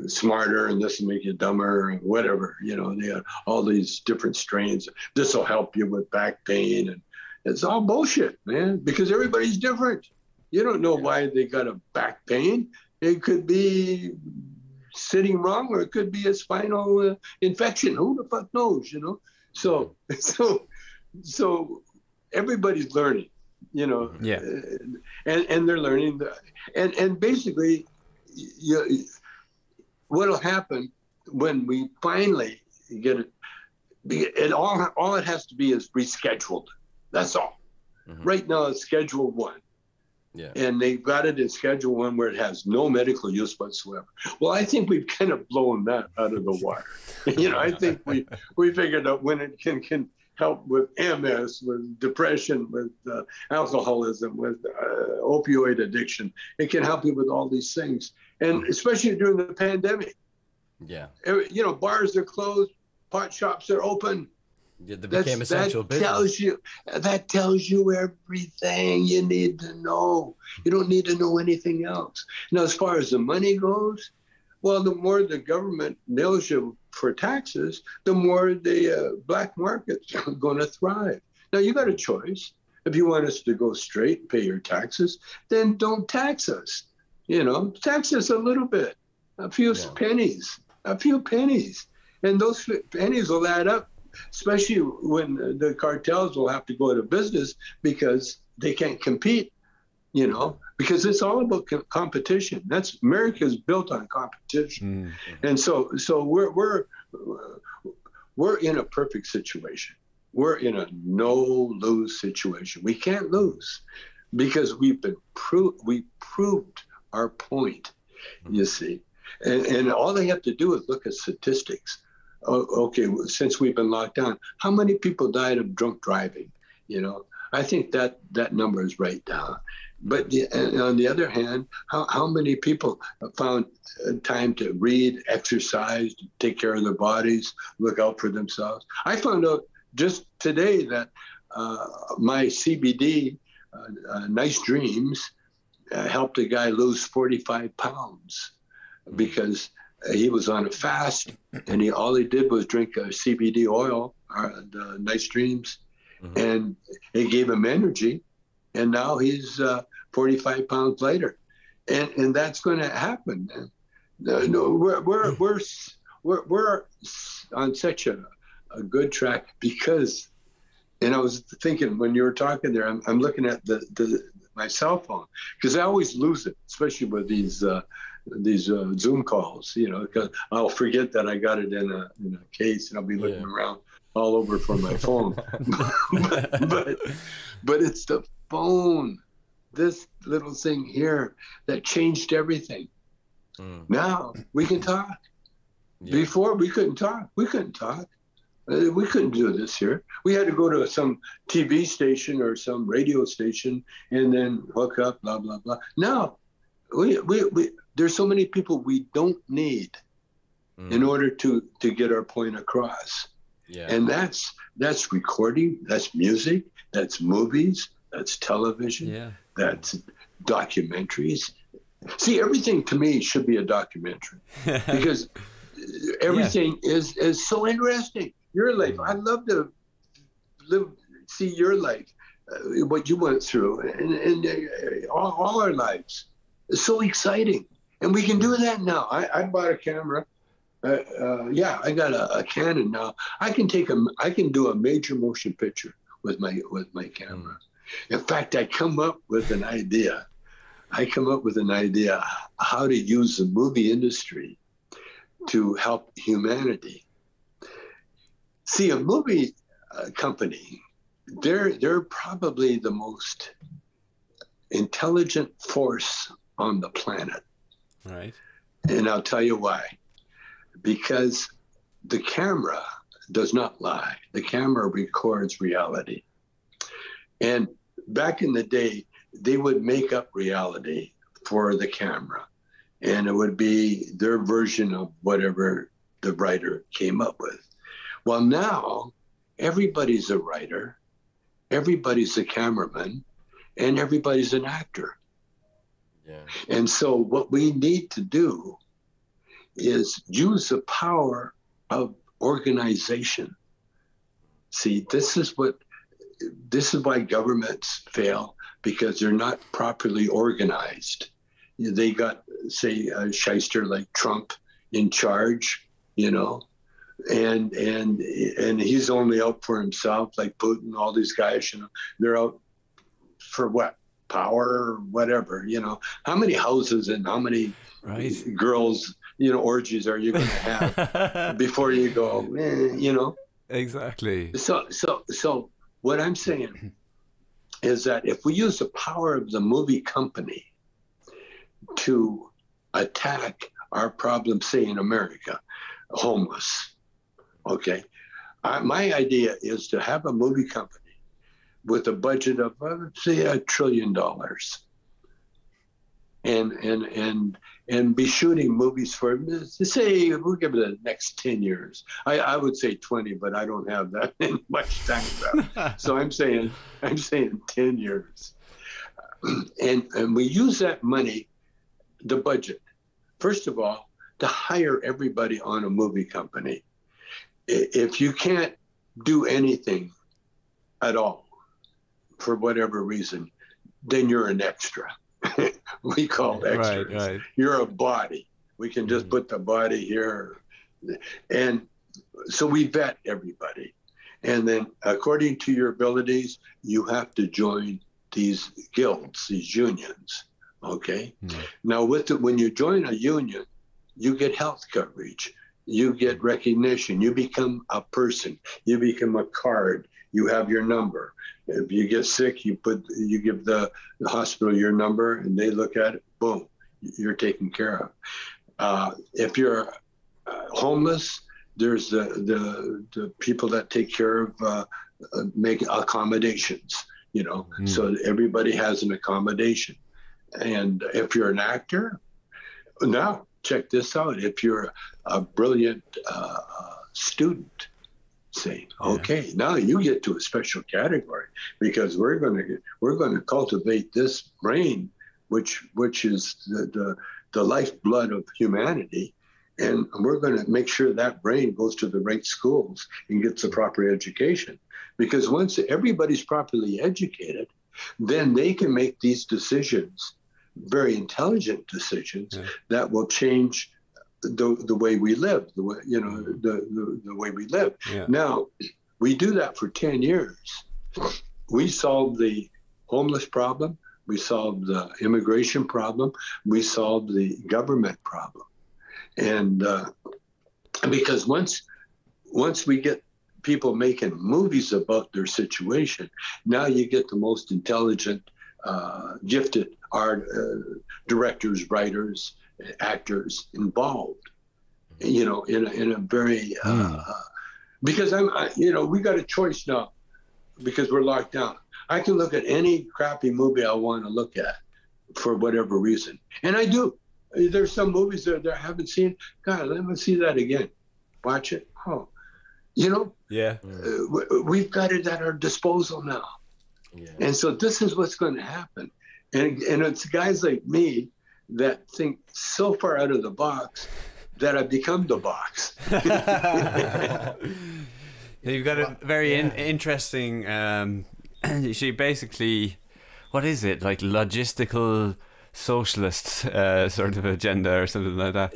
smarter and this will make you dumber and whatever, you know, they have all these different strains. This will help you with back pain, and it's all bullshit, man, because everybody's different. You don't know why they got a back pain. It could be sitting wrong, or it could be a spinal infection. Who the fuck knows, you know? So everybody's learning, you know, and they're learning, and basically, what'll happen when we finally get it, all it has to be is rescheduled. That's all. Right now it's Schedule 1. Yeah. And they've got it in Schedule 1 where it has no medical use whatsoever. Well, I think we've kind of blown that out of the water. You know, I think we figured out when it can help with MS, with depression, with alcoholism, with opioid addiction. It can help you with all these things. And especially during the pandemic. Yeah. You know, bars are closed, pot shops are open. Yeah, they became essential business. That tells you everything you need to know. You don't need to know anything else. Now, as far as the money goes, well, the more the government nails you for taxes, the more the black market's going to thrive. Now, you got a choice. If you want us to go straight and pay your taxes, then don't tax us. You know, tax us a little bit, a few pennies, and those pennies will add up. Especially when the cartels will have to go out of business because they can't compete, you know, because it's all about competition. That's America's built on competition. And so we're in a perfect situation. We're in a no-lose situation. We can't lose because we proved our point, you see. And all they have to do is look at statistics. Okay, since we've been locked down, how many people died of drunk driving? You know, I think that number is right down. But on the other hand, how many people found time to read, exercise, take care of their bodies, look out for themselves? I found out just today that my CBD, Nice Dreams, helped a guy lose 45 pounds because he was on a fast, and all he did was drink CBD oil, Nice Dreams, and it gave him energy, and now he's 45 pounds later, and that's going to happen. No, we're on such a good track because, and I was thinking when you were talking there, I'm looking at my cell phone because I always lose it, especially with these Zoom calls, you know, because I'll forget that I got it in a case, and I'll be looking around all over for my phone. but it's the phone, this little thing here, that changed everything. Now we can talk. Before we couldn't talk. We couldn't do this here. We had to go to some TV station or some radio station and then hook up, blah blah blah. Now we there's so many people we don't need in order to get our point across. And that's recording, that's music, that's movies, that's television, that's documentaries. See, everything to me should be a documentary because everything is so interesting. Your life, I'd love to see your life, what you went through, and all our lives. It's so exciting. And we can do that now. I bought a camera. I got a Canon now. I can do a major motion picture with my camera. In fact, I come up with an idea how to use the movie industry to help humanity. See, a movie company, they're probably the most intelligent force on the planet. Right. And I'll tell you why. Because the camera does not lie. The camera records reality. And back in the day, they would make up reality for the camera. And it would be their version of whatever the writer came up with. Well, now everybody's a writer, everybody's a cameraman, and everybody's an actor. And so what we need to do is use the power of organization. See, this is why governments fail, because they're not properly organized. They got, say, a shyster like Trump in charge, you know, and he's only out for himself, like Putin, all these guys, you know, they're out for what? Power or whatever, you know. How many houses and how many girls, you know, orgies are you going to have before you go, you know? Exactly. So what I'm saying is that if we use the power of the movie company to attack our problem, say in America, homeless, okay, My idea is to have a movie company with a budget of, say, $1 trillion, and be shooting movies for, say, we'll give it the next 10 years. I would say 20, but I don't have that much time left. So I'm saying 10 years. And we use that money, the budget, first of all, to hire everybody on a movie company. If you can't do anything at all, for whatever reason, then you're an extra. We call extras. Right. You're a body. We can just put the body here. And so we vet everybody. And then according to your abilities, you have to join these guilds, these unions. Okay. Now when you join a union, you get health coverage, you get recognition, you become a person, you become a card, you have your number. If you get sick, you give the hospital your number, and they look at it, boom, you're taken care of. If you're homeless, there's the people that take care of making accommodations, so everybody has an accommodation. And if you're an actor, now check this out. If you're a brilliant student, say, okay, now you get to a special category, because we're going to cultivate this brain, which is the lifeblood of humanity, and we're going to make sure that brain goes to the right schools and gets a proper education. Because once everybody's properly educated, then they can make these decisions, very intelligent decisions, that will change the way we live, the way we live. Now, we do that for 10 years. We solved the homeless problem. We solved the immigration problem. We solved the government problem. And because once we get people making movies about their situation, now you get the most intelligent, gifted art directors, writers, actors involved, in a very because we got a choice now, because we're locked down. I can look at any crappy movie I want to look at for whatever reason, and I do. There's some movies that I haven't seen. God, let me see that again. Watch it. Oh, we've got it at our disposal now. And so this is what's going to happen. And it's guys like me that think so far out of the box that I become the box. You've got a very interesting, she basically, what is it, like logistical socialist sort of agenda or something like that.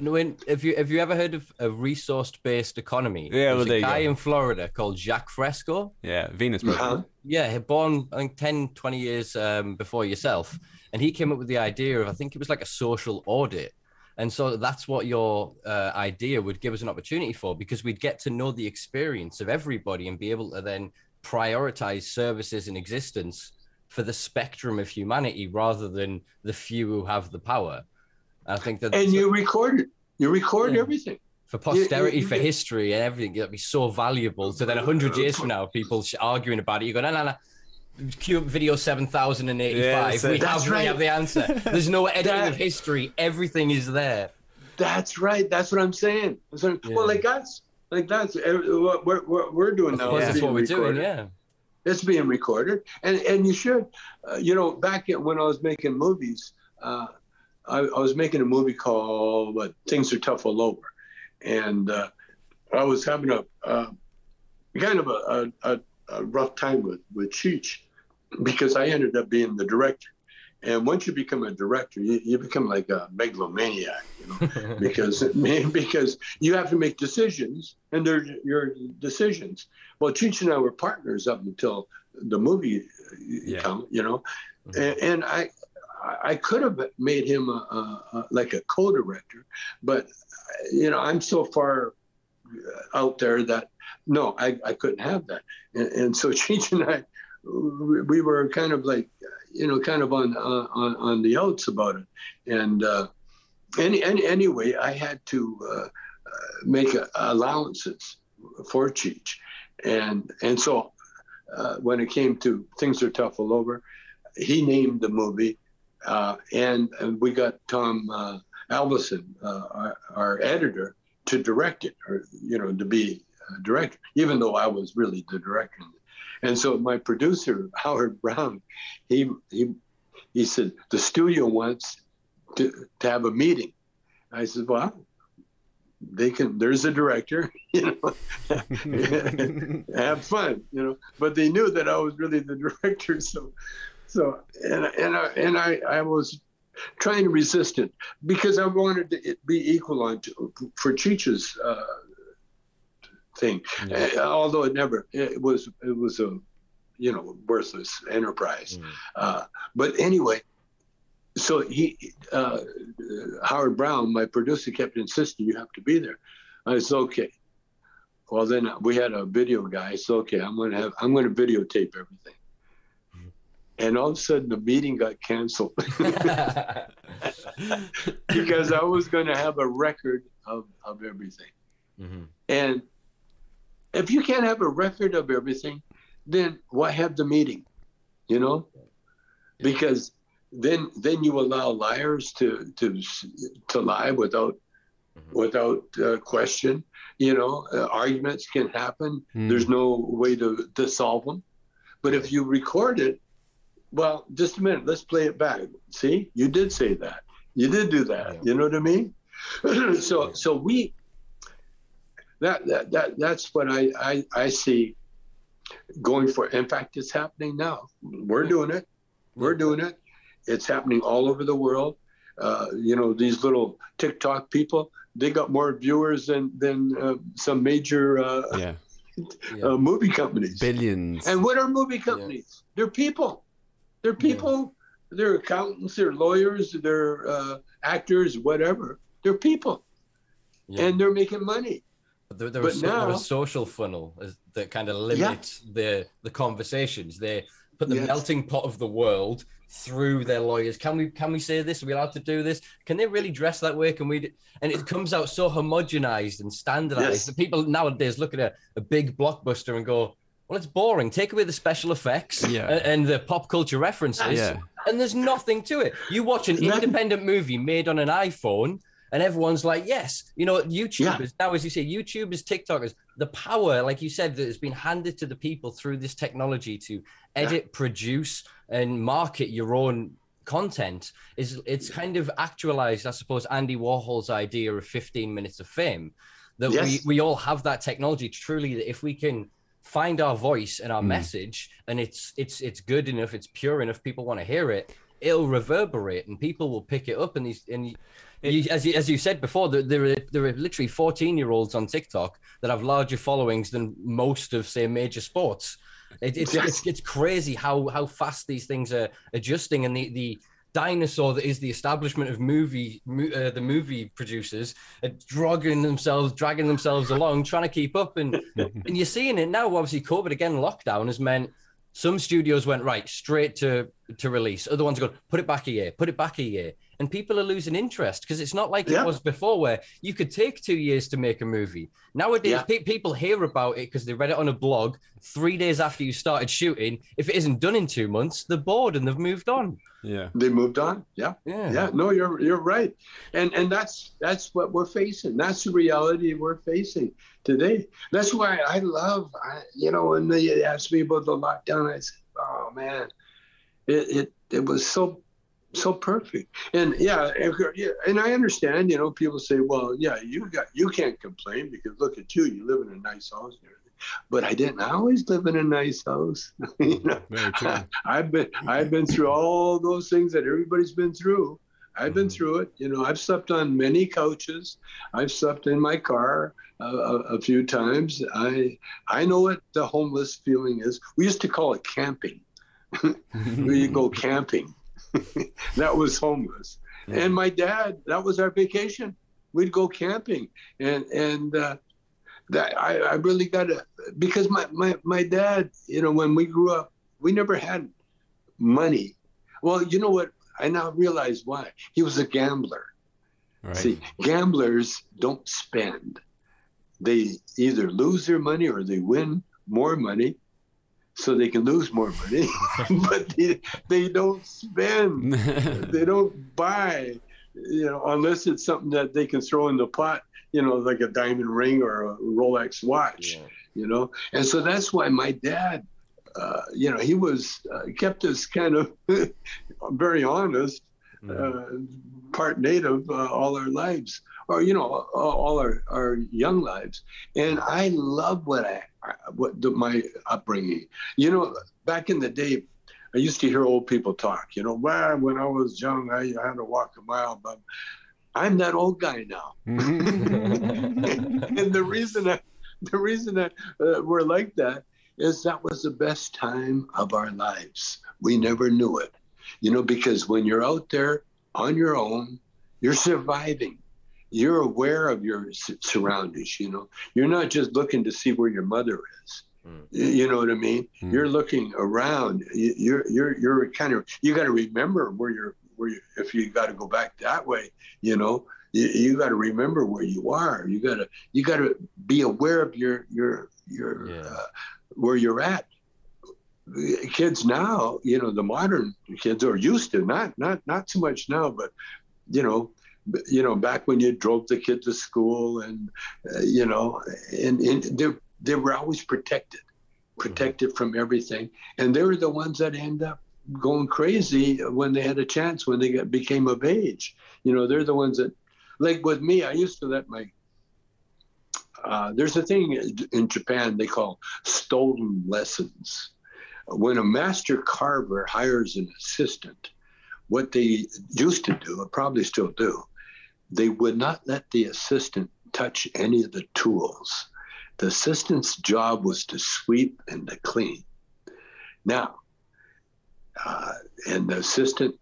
Have you ever heard of a resource-based economy? Yeah, There's a guy in Florida called Jacques Fresco. Yeah, Venus Project. Yeah, born I think 10, 20 years before yourself. And he came up with the idea of, I think it was like a social audit. And so that's what your idea would give us an opportunity for, because we'd get to know the experience of everybody and be able to then prioritize services in existence for the spectrum of humanity rather than the few who have the power. I think that. And you record it. You record everything. For posterity, for history and everything. That'd be so valuable. So then 100 years from now, people arguing about it, you go, no. Cue up video 7085. We have the answer. There's no editing of history. Everything is there. That's right. That's what I'm saying. Well, that's what we're doing now. That's what we're doing, yeah. It's being recorded, and you should, back when I was making movies, I was making a movie called Things Are Tough All Over, and I was having a kind of a rough time with Cheech, because I ended up being the director. And once you become a director, you become like a megalomaniac, because you have to make decisions, and they're your decisions. Well, Cheech and I were partners up until the movie come, and I could have made him like a co-director, but I'm so far out there that no, I couldn't have that, and so Cheech and I, we were kind of like, kind of on the outs about it, and anyway, I had to make allowances for Cheech. And so when it came to Things Are Tough All Over, he named the movie, and we got Tom Alvison, our editor, to direct it, or to be a director, even though I was really the director. And so my producer, Howard Brown, he said, the studio wants to have a meeting. I said, well, there's a director, have fun, but they knew that I was really the director. And I was trying to resist it because I wanted it to be equal for Cheech's thing. Yeah. Although it was a, worthless enterprise. But anyway, so Howard Brown, my producer, kept insisting, you have to be there. I said, okay. Well, then we had a video guy. So, okay, I'm going to videotape everything. And all of a sudden the meeting got canceled because I was going to have a record of everything. Mm-hmm. And if you can't have a record of everything, then why have the meeting? Because then you allow liars to lie without question. Arguments can happen. There's no way to solve them. But if you record it, well, just a minute, let's play it back. See, you did say that. You did do that. You know what I mean? So we that's what I see going for. In fact, it's happening now. We're doing it. We're doing it. It's happening all over the world. These little TikTok people, they got more viewers than some major movie companies. Billions. And what are movie companies? Yeah. They're people. They're people. Yeah. They're accountants. They're lawyers. They're actors. Whatever. They're people, and they're making money. There was a social funnel that kind of limits the conversations. They put the melting pot of the world through their lawyers. Can we say this? Are we allowed to do this? Can they really dress that way? Can we? And it comes out so homogenized and standardized that people nowadays look at a big blockbuster and go, well, it's boring. Take away the special effects and the pop culture references, and there's nothing to it. You watch an independent movie made on an iPhone, and everyone's like, yes. YouTubers, now, as you say, YouTubers, TikTokers, the power, like you said, that has been handed to the people through this technology to edit, produce, and market your own content, it's kind of actualized, I suppose, Andy Warhol's idea of 15 minutes of fame, that we all have that technology truly, that if we can find our voice and our message, and it's good enough, it's pure enough, people want to hear it, it'll reverberate and people will pick it up. As you said before, there are literally 14-year-olds on TikTok that have larger followings than most of, say, major sports. It's crazy how fast these things are adjusting, and the dinosaur that is the establishment of the movie producers are dragging themselves along, trying to keep up, and you're seeing it now. Obviously, COVID again, lockdown has meant some studios went right straight to release. Other ones go, put it back a year. And people are losing interest because it's not like it was before, where you could take 2 years to make a movie. Nowadays, people hear about it because they read it on a blog 3 days after you started shooting. If it isn't done in 2 months, they're bored and they've moved on. Yeah, they moved on. Yeah. No, you're right, and that's what we're facing. That's the reality we're facing today. That's why I love, when they asked me about the lockdown, I said, oh man, it was so perfect. And and I understand, people say, well, you can't complain because look at you live in a nice house and everything. But I didn't always live in a nice house. Very true. I've been through all those things that everybody's been through. I've been through it. I've slept on many couches. I've slept in my car a few times. I know what the homeless feeling is. We used to call it camping. You go camping. That was homeless. And my dad, that was our vacation. We'd go camping, and that I really got to, because my dad, when we grew up, we never had money. Well, you know what? I now realize why. He was a gambler. Right. See, gamblers don't spend. they either lose their money or they win more money so they can lose more money, but they don't spend, they don't buy, unless it's something that they can throw in the pot, like a diamond ring or a Rolex watch, And so that's why my dad, he was, kept us kind of very honest, part native all our lives, or, all our young lives. And I love my upbringing. Back in the day, I used to hear old people talk, well, when I was young, I had to walk a mile, but I'm that old guy now. And the reason that we're like that is that was the best time of our lives. We never knew it, because when you're out there on your own, you're surviving. You're aware of your surroundings, You're not just looking to see where your mother is. You know what I mean? You're looking around. You're kind of, you got to remember where you, if you got to go back that way, you got to remember where you are. You got to be aware of your where you're at. Kids now, the modern kids are used to, not so much now, but back when you drove the kid to school and they were always protected from everything, and they were the ones that end up going crazy when they had a chance, when they became of age. They're the ones that, like with me, I used to let there's a thing in Japan they call stolen lessons. When a master carver hires an assistant, what they used to do, and probably still do, they would not let the assistant touch any of the tools. The assistant's job was to sweep and to clean. Now, and the assistant,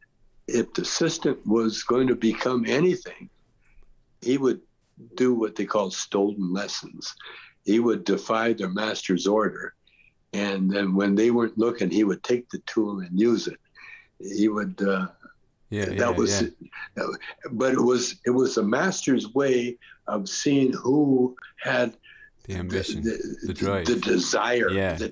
if the assistant was going to become anything, he would do what they call stolen lessons. He would defy their master's order. And then when they weren't looking, he would take the tool and use it. He would, but it was the master's way of seeing who had the ambition, the drive, the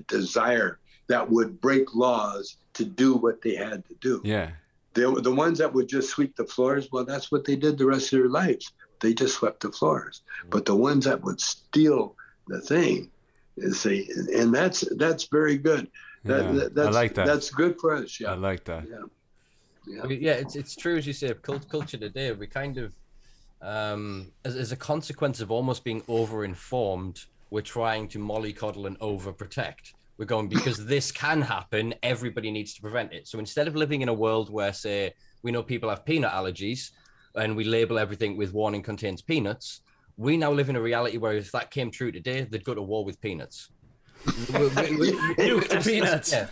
desire that would break laws to do what they had to do. Yeah. The ones that would just sweep the floors, well, that's what they did the rest of their lives. They just swept the floors. But the ones that would steal the thing, and that's very good. That's, I like that. That's good for us. Yeah. I like that. Yeah, it's true, as you say, culture today, we kind of, as a consequence of almost being over-informed, we're trying to mollycoddle and overprotect. We're going, because this can happen, everybody needs to prevent it. So instead of living in a world where, say, we know people have peanut allergies and we label everything with warning contains peanuts, we now live in a reality where if that came true today, they'd go to war with peanuts. Nuke the peanuts. Yeah,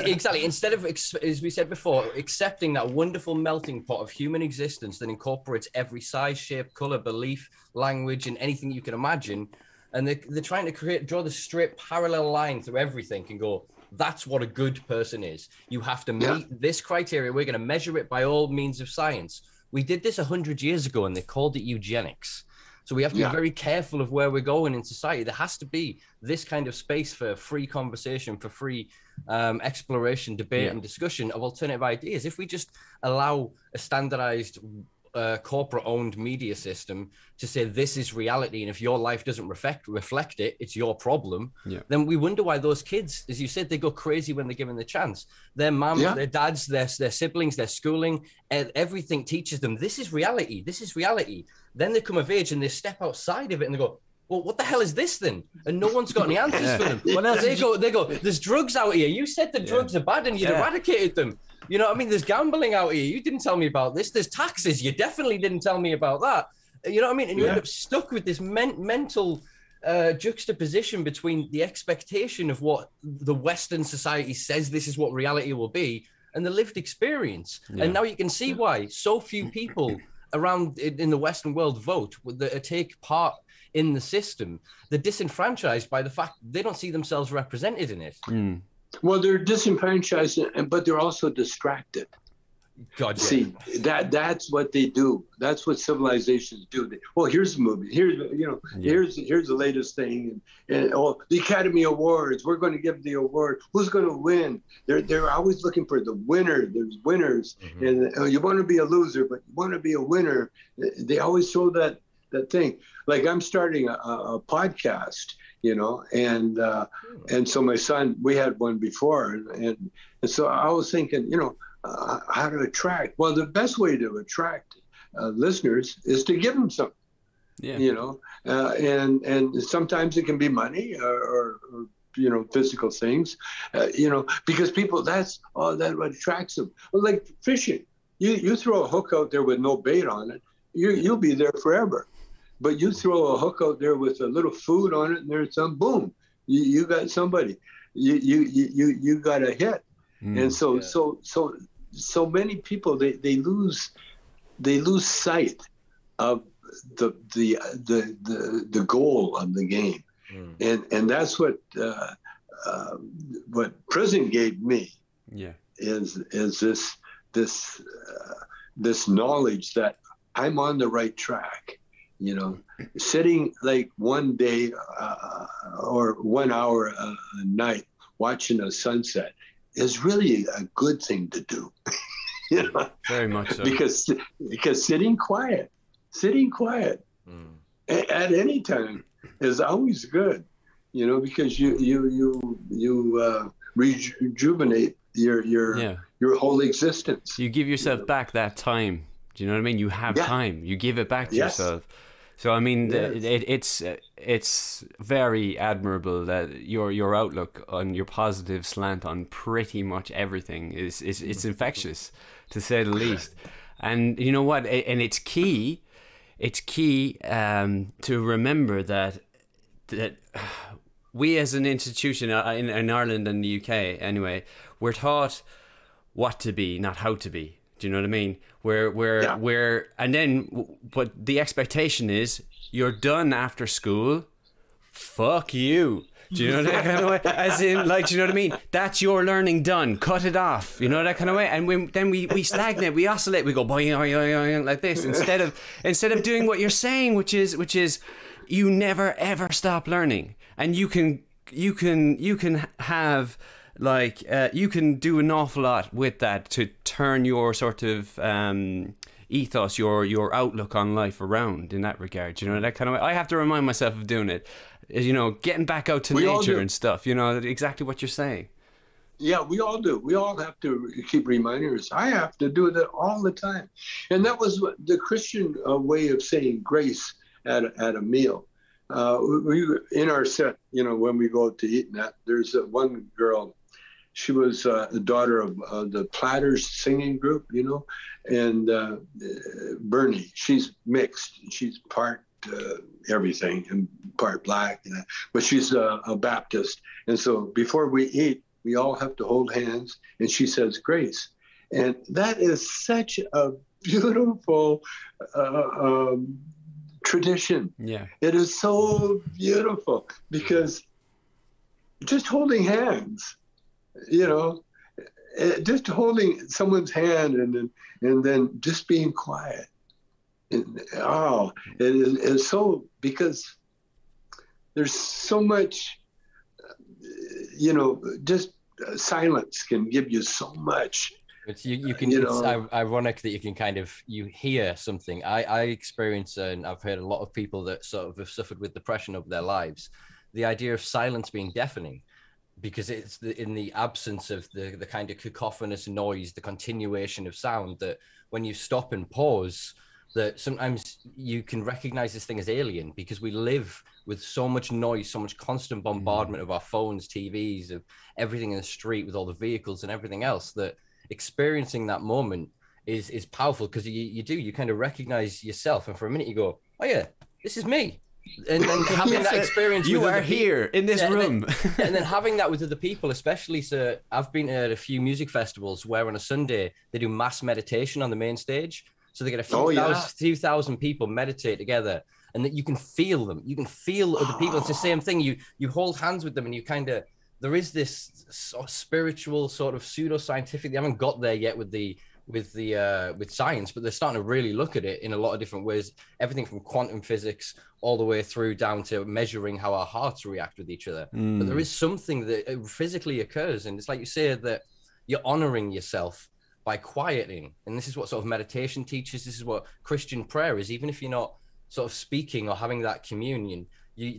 exactly. Instead of, as we said before, accepting that wonderful melting pot of human existence that incorporates every size, shape, color, belief, language, and anything you can imagine, and they're trying to draw the straight parallel line through everything and go, that's what a good person is. You have to meet this criteria. We're going to measure it by all means of science. We did this 100 years ago, and they called it eugenics. So we have to be very careful of where we're going in society. There has to be this kind of space for free conversation, for free exploration, debate, and discussion of alternative ideas. If we just allow a standardized corporate-owned media system to say this is reality, and if your life doesn't reflect it, it's your problem, then we wonder why those kids, as you said, they go crazy when they're given the chance. Their moms, their dads, their siblings, their schooling, everything teaches them this is reality, this is reality. Then they come of age and they step outside of it and they go, well, what the hell is this then? And no one's got any answers for them. What else? They go, there's drugs out here. You said the drugs are bad and you'd eradicated them. You know what I mean? There's gambling out here. You didn't tell me about this. There's taxes. You definitely didn't tell me about that. You know what I mean? And you end up stuck with this mental juxtaposition between the expectation of what the Western society says this is what reality will be and the lived experience. And now you can see why so few people around in the Western world vote, take part in the system. They're disenfranchised by the fact they don't see themselves represented in it. Well, they're disenfranchised, but they're also distracted. God, yeah. See, that's what they do. That's what civilizations do. Here's the movie. Here's the latest thing, and the Academy Awards. We're going to give the award. Who's going to win? They're always looking for the winner. There's winners, and you want to be a loser, but you want to be a winner. They always throw that thing. Like I'm starting a podcast, and so my son, we had one before, and so I was thinking, how to attract. Well, the best way to attract listeners is to give them something. Yeah. And sometimes it can be money or physical things, because people, that's what attracts them. Well, like fishing, you throw a hook out there with no bait on it, you'll be there forever. But you throw a hook out there with a little food on it, and there's some boom, you got somebody, you got a hit. And so many people they lose sight of the goal of the game, and that's what prison gave me. Is this knowledge that I'm on the right track. Sitting like one day or 1 hour a night watching a sunset is really a good thing to do. Very much so. Because sitting quiet at any time is always good, because you rejuvenate your whole existence. You give yourself back that time. Do you know what I mean? You have time. You give it back to yourself. So I mean, it's very admirable that your outlook on your positive slant on pretty much everything is it's infectious, to say the least. And you know what? And it's key. It's key to remember that we as an institution in Ireland and the UK anyway, we're taught what to be, not how to be. Do you know what I mean? And then, but the expectation is you're done after school. Fuck you. Do you know that kind of way? As in, like, do you know what I mean? That's your learning done. Cut it off. You know that kind of way. And then we stagnate. We oscillate. We go boing, boing, boing, like this instead of doing what you're saying, which is you never ever stop learning, and you can have. Like, you can do an awful lot with that to turn your sort of ethos, your outlook on life around in that regard. That kind of way. I have to remind myself of doing it. Getting back out to nature and stuff. Exactly what you're saying. Yeah, we all do. We all have to keep reminding us. I have to do that all the time. And that was the Christian way of saying grace at a meal. We in our set, when we go out to eat, and that there's one girl. She was the daughter of the Platters singing group, and Bernie. She's mixed. She's part everything and part black, but she's a Baptist. And so before we eat, we all have to hold hands, and she says grace. And that is such a beautiful tradition. Yeah, it is so beautiful because just holding hands. Just holding someone's hand and then just being quiet. And, it is so, because there's so much, just silence can give you so much. It's it's ironic that you can kind of, you hear something. I experience, and I've heard a lot of people that sort of have suffered with depression over their lives, the idea of silence being deafening. Because it's in the absence of the kind of cacophonous noise, the continuation of sound, that when you stop and pause, that sometimes you can recognize this thing as alien, because we live with so much noise, so much constant bombardment of our phones, TVs, of everything in the street with all the vehicles and everything else, that experiencing that moment is powerful, because you kind of recognize yourself. And for a minute you go, oh yeah, this is me. And then having that experience, you are here in this room, and then having that with other people, especially. So I've been at a few music festivals where on a Sunday they do mass meditation on the main stage. So they get a few thousand people meditate together, and that you can feel them. You can feel other people. It's the same thing. You hold hands with them, and you kind of, there is this spiritual sort of pseudoscientific. They haven't got there yet with the with science, but they're starting to really look at it in a lot of different ways. Everything from quantum physics all the way through down to measuring how our hearts react with each other. But there is something that physically occurs, and it's like you say that you're honoring yourself by quieting. And this is what sort of meditation teaches. This is what Christian prayer is. Even if you're not sort of speaking or having that communion,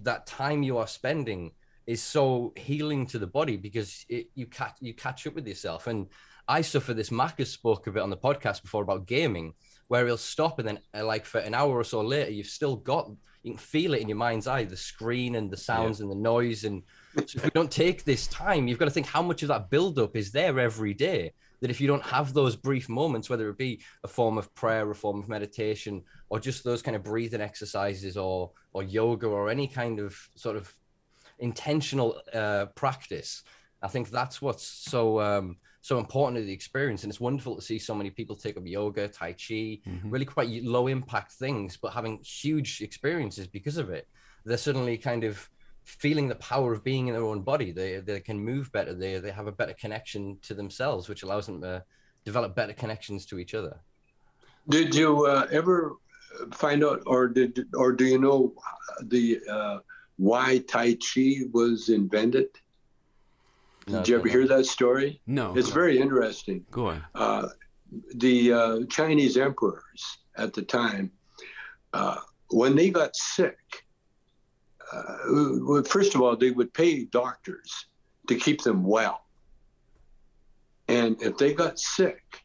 that time you are spending is so healing to the body, because you catch up with yourself. And I suffer this. Mac has spoke of it on the podcast before about gaming, where he'll stop and then like for an hour or so later, you can feel it in your mind's eye, the screen and the sounds and the noise. And so if we don't take this time, you've got to think how much of that buildup is there every day, that if you don't have those brief moments, whether it be a form of prayer, a form of meditation, or just those kind of breathing exercises or yoga or any kind of sort of intentional practice, I think that's what's so important to the experience. And it's wonderful to see so many people take up yoga, Tai Chi, really quite low impact things, but having huge experiences because of it. They're suddenly kind of feeling the power of being in their own body. They can move better. They have a better connection to themselves, which allows them to develop better connections to each other. Did you ever find out, or do you know why Tai Chi was invented? Did you ever hear that story? No. It's very interesting. Go on. The Chinese emperors at the time, when they got sick, first of all, they would pay doctors to keep them well. And if they got sick,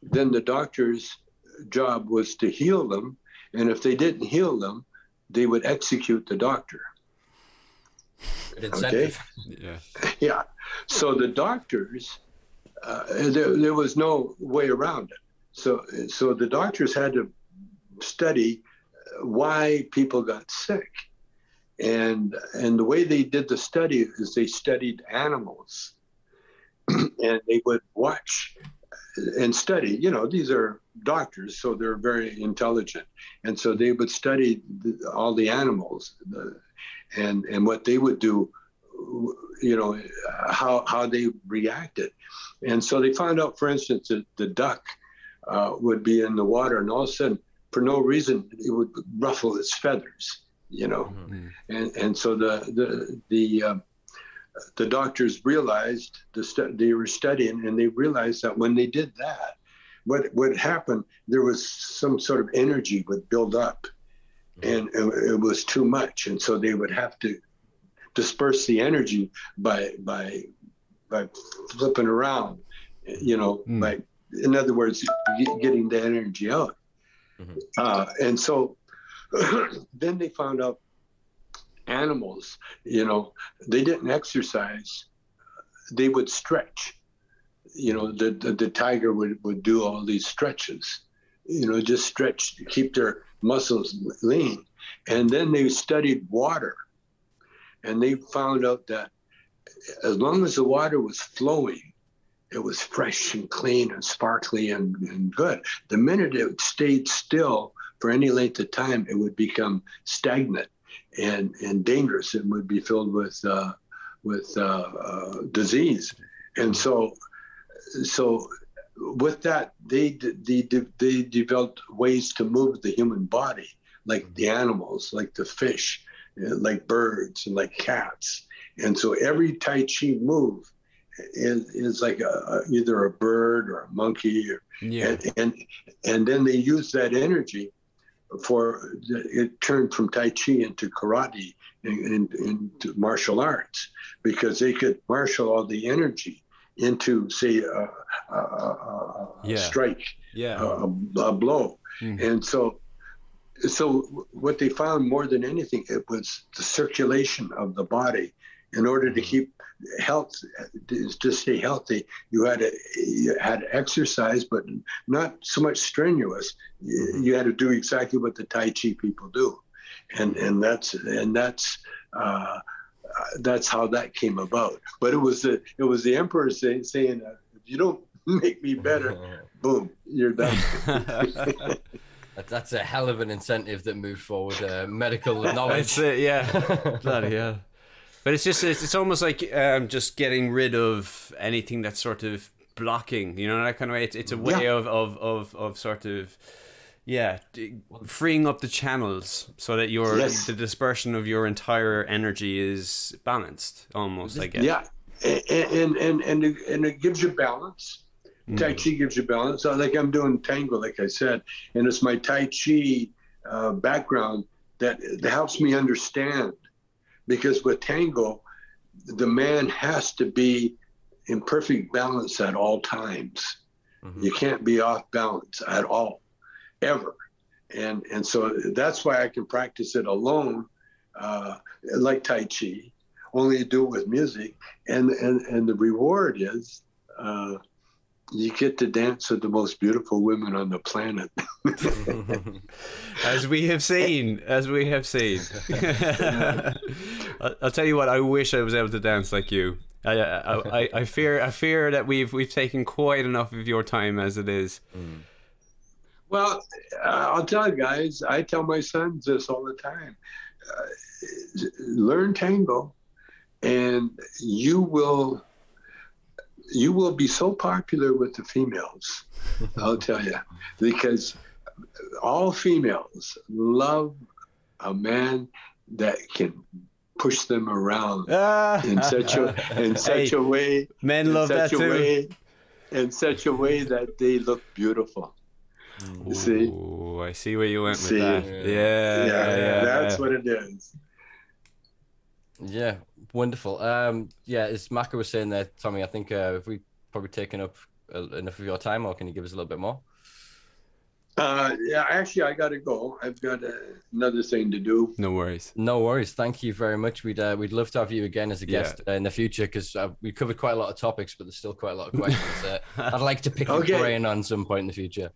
then the doctor's job was to heal them. And if they didn't heal them, they would execute the doctor. Okay. Yeah. So the doctors, there was no way around it. So the doctors had to study why people got sick, and the way they did the study is they studied animals, and they would watch and study. You know, these are doctors, so they're very intelligent, and so they would study all the animals. And what they would do, you know, how they reacted. And so they found out, for instance, that the duck would be in the water, and all of a sudden, for no reason, it would ruffle its feathers, you know. And so the doctors realized, they were studying, and they realized that when they did that, what happened, there was some sort of energy would build up. And it was too much, and so they would have to disperse the energy by flipping around, you know, by, in other words, getting the energy out. And so then they found out animals, you know, they didn't exercise, they would stretch. You know, the tiger would do all these stretches, you know, just stretch to keep their muscles lean. And then they studied water, and they found out that as long as the water was flowing, it was fresh and clean and sparkly and good. The minute it stayed still for any length of time, it would become stagnant and dangerous. It would be filled with disease. And so with that, they developed ways to move the human body, like the animals, like the fish, like birds, and like cats. And so every Tai Chi move is like either a bird or a monkey, and then they use that energy for it turned from Tai Chi into karate and into martial arts, because they could marshal all the energy into, say, a strike, a blow. And so what they found more than anything, it was the circulation of the body. In order to keep health, to stay healthy, you had to exercise, but not so much strenuous. You had to do exactly what the Tai Chi people do, and that's how that came about. But it was the emperor saying, if you don't make me better, boom, you're done. That's a hell of an incentive that moved forward medical knowledge. That's it, yeah. Bloody hell. But it's almost like just getting rid of anything that's sort of blocking, you know, that kind of way. It's a way of sort of freeing up the channels so that the dispersion of your entire energy is balanced, almost, I guess. Yeah, and it gives you balance. Tai Chi gives you balance. So like I'm doing Tango, like I said, and it's my Tai Chi background that helps me understand. Because with Tango, the man has to be in perfect balance at all times. You can't be off balance at all, ever. And so that's why I can practice it alone, like Tai Chi, only do it with music. And the reward is you get to dance with the most beautiful women on the planet. As we have seen. I'll tell you what, I wish I was able to dance like you. I fear that we've taken quite enough of your time as it is. Well, I'll tell you guys, I tell my sons this all the time. Learn Tango and you will be so popular with the females, I'll tell you, because all females love a man that can push them around in such a way. Men love that too. In such a way that they look beautiful. Ooh, see? I see where you went with that. Yeah, that's what it is. Yeah, wonderful. As Maka was saying there, Tommy, I think if we've probably taken up enough of your time, or can you give us a little bit more? Actually, I got to go. I've got another thing to do. No worries. No worries. Thank you very much. We'd love to have you again as a guest in the future, because we covered quite a lot of topics, but there's still quite a lot of questions. I'd like to pick your brain on some point in the future.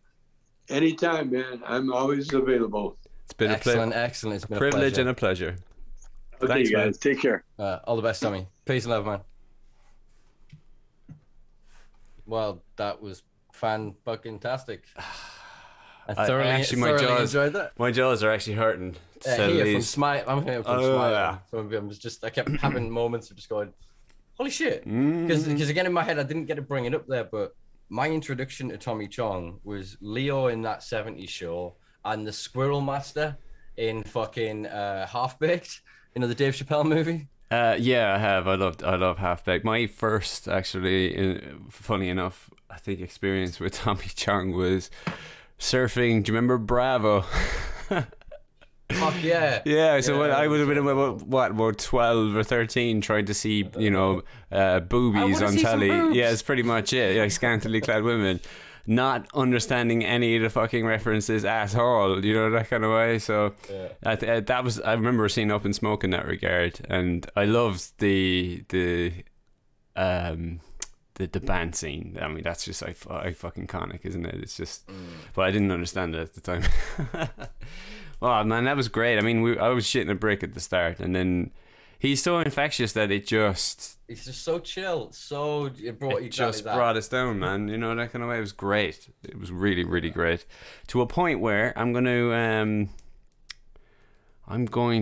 Anytime, man. I'm always available. It's been excellent. It's been a privilege and a pleasure. Okay, thanks, guys. Man. Take care. All the best, Tommy. Peace and love, man. Well, that was fan-fucking-tastic. I thoroughly enjoyed that. My jaws are actually hurting. I'm here from smiling. I kept having moments of just going, holy shit. Because again, in my head, I didn't get to bring it up there, but my introduction to Tommy Chong was Leo in That 70s Show and the Squirrel Master in fucking Half Baked, you know, the Dave Chappelle movie. Yeah, I have. I love Half Baked. My first, actually, funny enough, I think experience with Tommy Chong was surfing. Do you remember Bravo? Fuck yeah. Yeah, so I would have been about 12 or 13 trying to see, boobies on telly. Yeah, it's pretty much it. Yeah, scantily clad women. Not understanding any of the fucking references at all, you know, that kind of way. So I remember seeing Up in Smoke in that regard, and I loved the band scene. I mean, that's just fucking iconic, isn't it? It's just, but I didn't understand it at the time. Oh man, that was great. I mean, I was shitting a brick at the start, and then he's so infectious that he's just so chill. So it brought us down, man. You know, that kind of way. It was great. It was really, really great. To a point where I'm going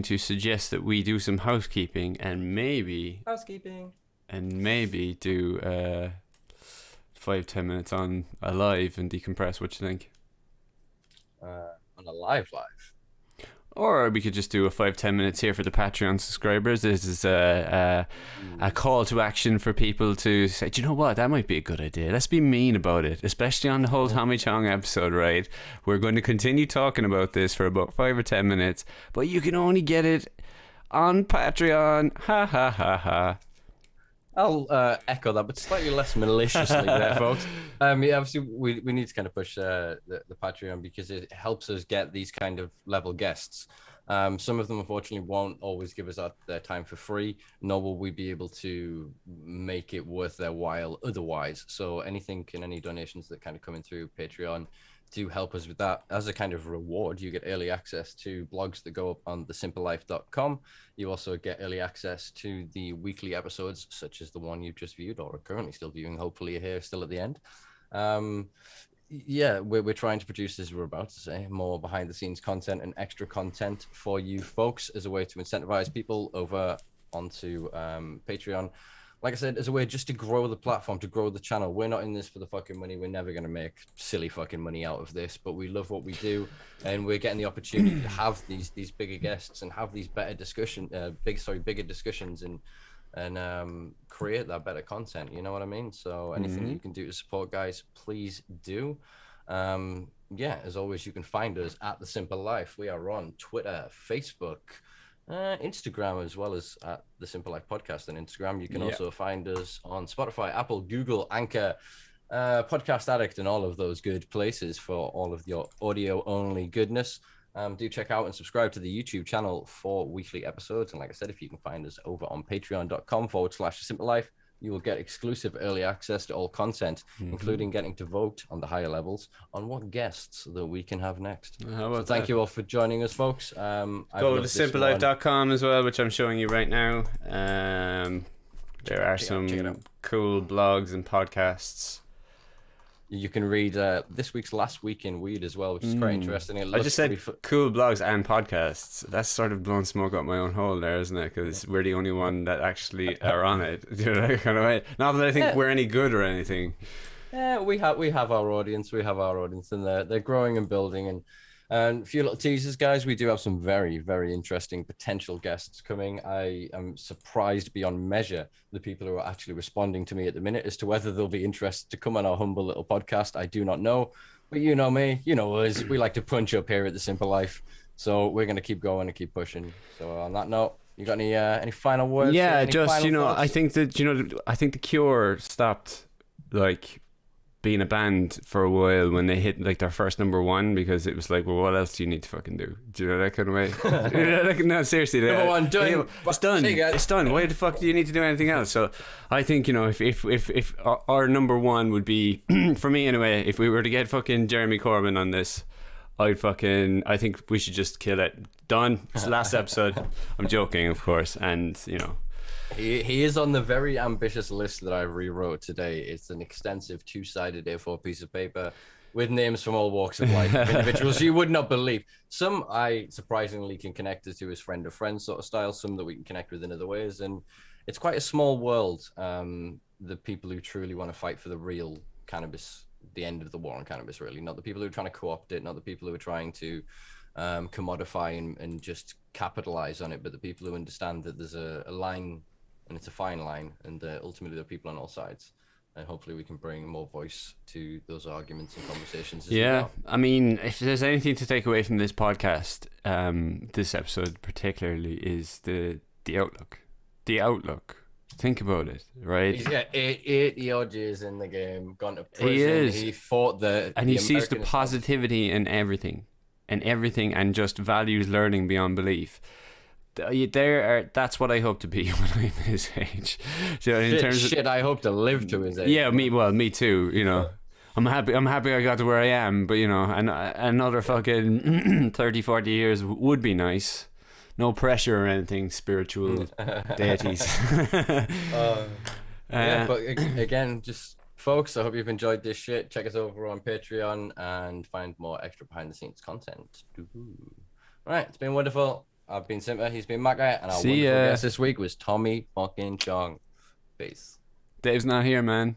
to suggest that we do some housekeeping and maybe do 5-10 minutes on a live and decompress. What you think? On a live. Or we could just do a 5-10 minutes here for the Patreon subscribers. This is a call to action for people to say, do you know what? That might be a good idea. Let's be mean about it, especially on the whole Tommy Chong episode, right? We're going to continue talking about this for about 5 or 10 minutes, but you can only get it on Patreon. Ha ha ha ha. I'll echo that, but slightly less maliciously there, folks. Obviously, we need to kind of push the Patreon because it helps us get these kind of level guests. Some of them, unfortunately, won't always give us their time for free, nor will we be able to make it worth their while otherwise. So anything and any donations that kind of come in through Patreon do help us with that. As a kind of reward, you get early access to blogs that go up on thesimplelife.com. You also get early access to the weekly episodes, such as the one you've just viewed or are currently still viewing. Hopefully you're here still at the end. We're trying to produce, as we're about to say, more behind the scenes content and extra content for you folks as a way to incentivize people over onto Patreon. like I said, as a way just to grow the platform, to grow the channel. We're not in this for the fucking money. We're never going to make silly fucking money out of this, but we love what we do, and we're getting the opportunity to have these bigger guests and have these better bigger discussions and create that better content. You know what I mean? So anything you can do to support, guys, please do. Yeah, as always, you can find us at The Simple Life. We are on Twitter, Facebook, Instagram, as well as at The Simple Life Podcast on Instagram. You can also find us on Spotify, Apple, Google, Anchor, Podcast Addict, and all of those good places for all of your audio only goodness. Do check out and subscribe to the YouTube channel for weekly episodes. And like I said, if you can find us over on patreon.com/simplelife, you will get exclusive early access to all content, including getting to vote on the higher levels on what guests that we can have next. So thank you all for joining us, folks. Go to simplelife.com as well, which I'm showing you right now. There are some cool blogs and podcasts. You can read this week's Last Week in Weed as well, which is quite interesting. I just said cool blogs and podcasts. That's sort of blowing smoke up my own hole there, isn't it? Because we're the only one that actually are on it. You know, that kind of way. Not that I think we're any good or anything. Yeah, we have our audience. We have our audience, and they're growing and building. And a few little teasers, guys. We do have some very, very interesting potential guests coming. I am surprised beyond measure the people who are actually responding to me at the minute as to whether they'll be interested to come on our humble little podcast. I do not know, but you know me, you know us. We like to punch up here at The Simple Life, so we're going to keep going and keep pushing. So on that note, you got any final words? Yeah, just thoughts? I think that I think The Cure stopped being a band for a while when they hit their first #1, because it was like, well, what else do you need to fucking do? Do you know that kind of way? No, seriously, #1 done. It's done. It's done. Why the fuck do you need to do anything else? So I think, if our #1 would be for me anyway, if we were to get fucking Jeremy Corbyn on this, I think we should just kill it. Done. It's the last episode. I'm joking, of course, and He is on the very ambitious list that I rewrote today. It's an extensive 2-sided A4 piece of paper with names from all walks of life of individuals you would not believe. Some I surprisingly can connect to his friend of friends sort of style, some that we can connect with in other ways. And it's quite a small world, the people who truly want to fight for the real cannabis, the end of the war on cannabis, really. Not the people who are trying to co-opt it, not the people who are trying to commodify and just capitalize on it, but the people who understand that there's a line, and it's a fine line, and ultimately there are people on all sides, and hopefully we can bring more voice to those arguments and conversations as well. I mean, if there's anything to take away from this podcast, this episode particularly, is the outlook. Think about it, right? He's got 80 odd years in the game, gone to prison. He fought and he sees the positivity in everything, and just values learning beyond belief. That's what I hope to be when I'm his age. So I hope to live to his age. Yeah, me too. I'm happy I got to where I am, but another fucking 30, 40 years would be nice. No pressure or anything, spiritual deities. But again, just folks, I hope you've enjoyed this shit. Check us over on Patreon and find more extra behind the scenes content. All right, it's been wonderful. I've been Simper, he's been Matt Guy, and our wonderful guest this week was Tommy fucking Chong. Peace. Dave's not here, man.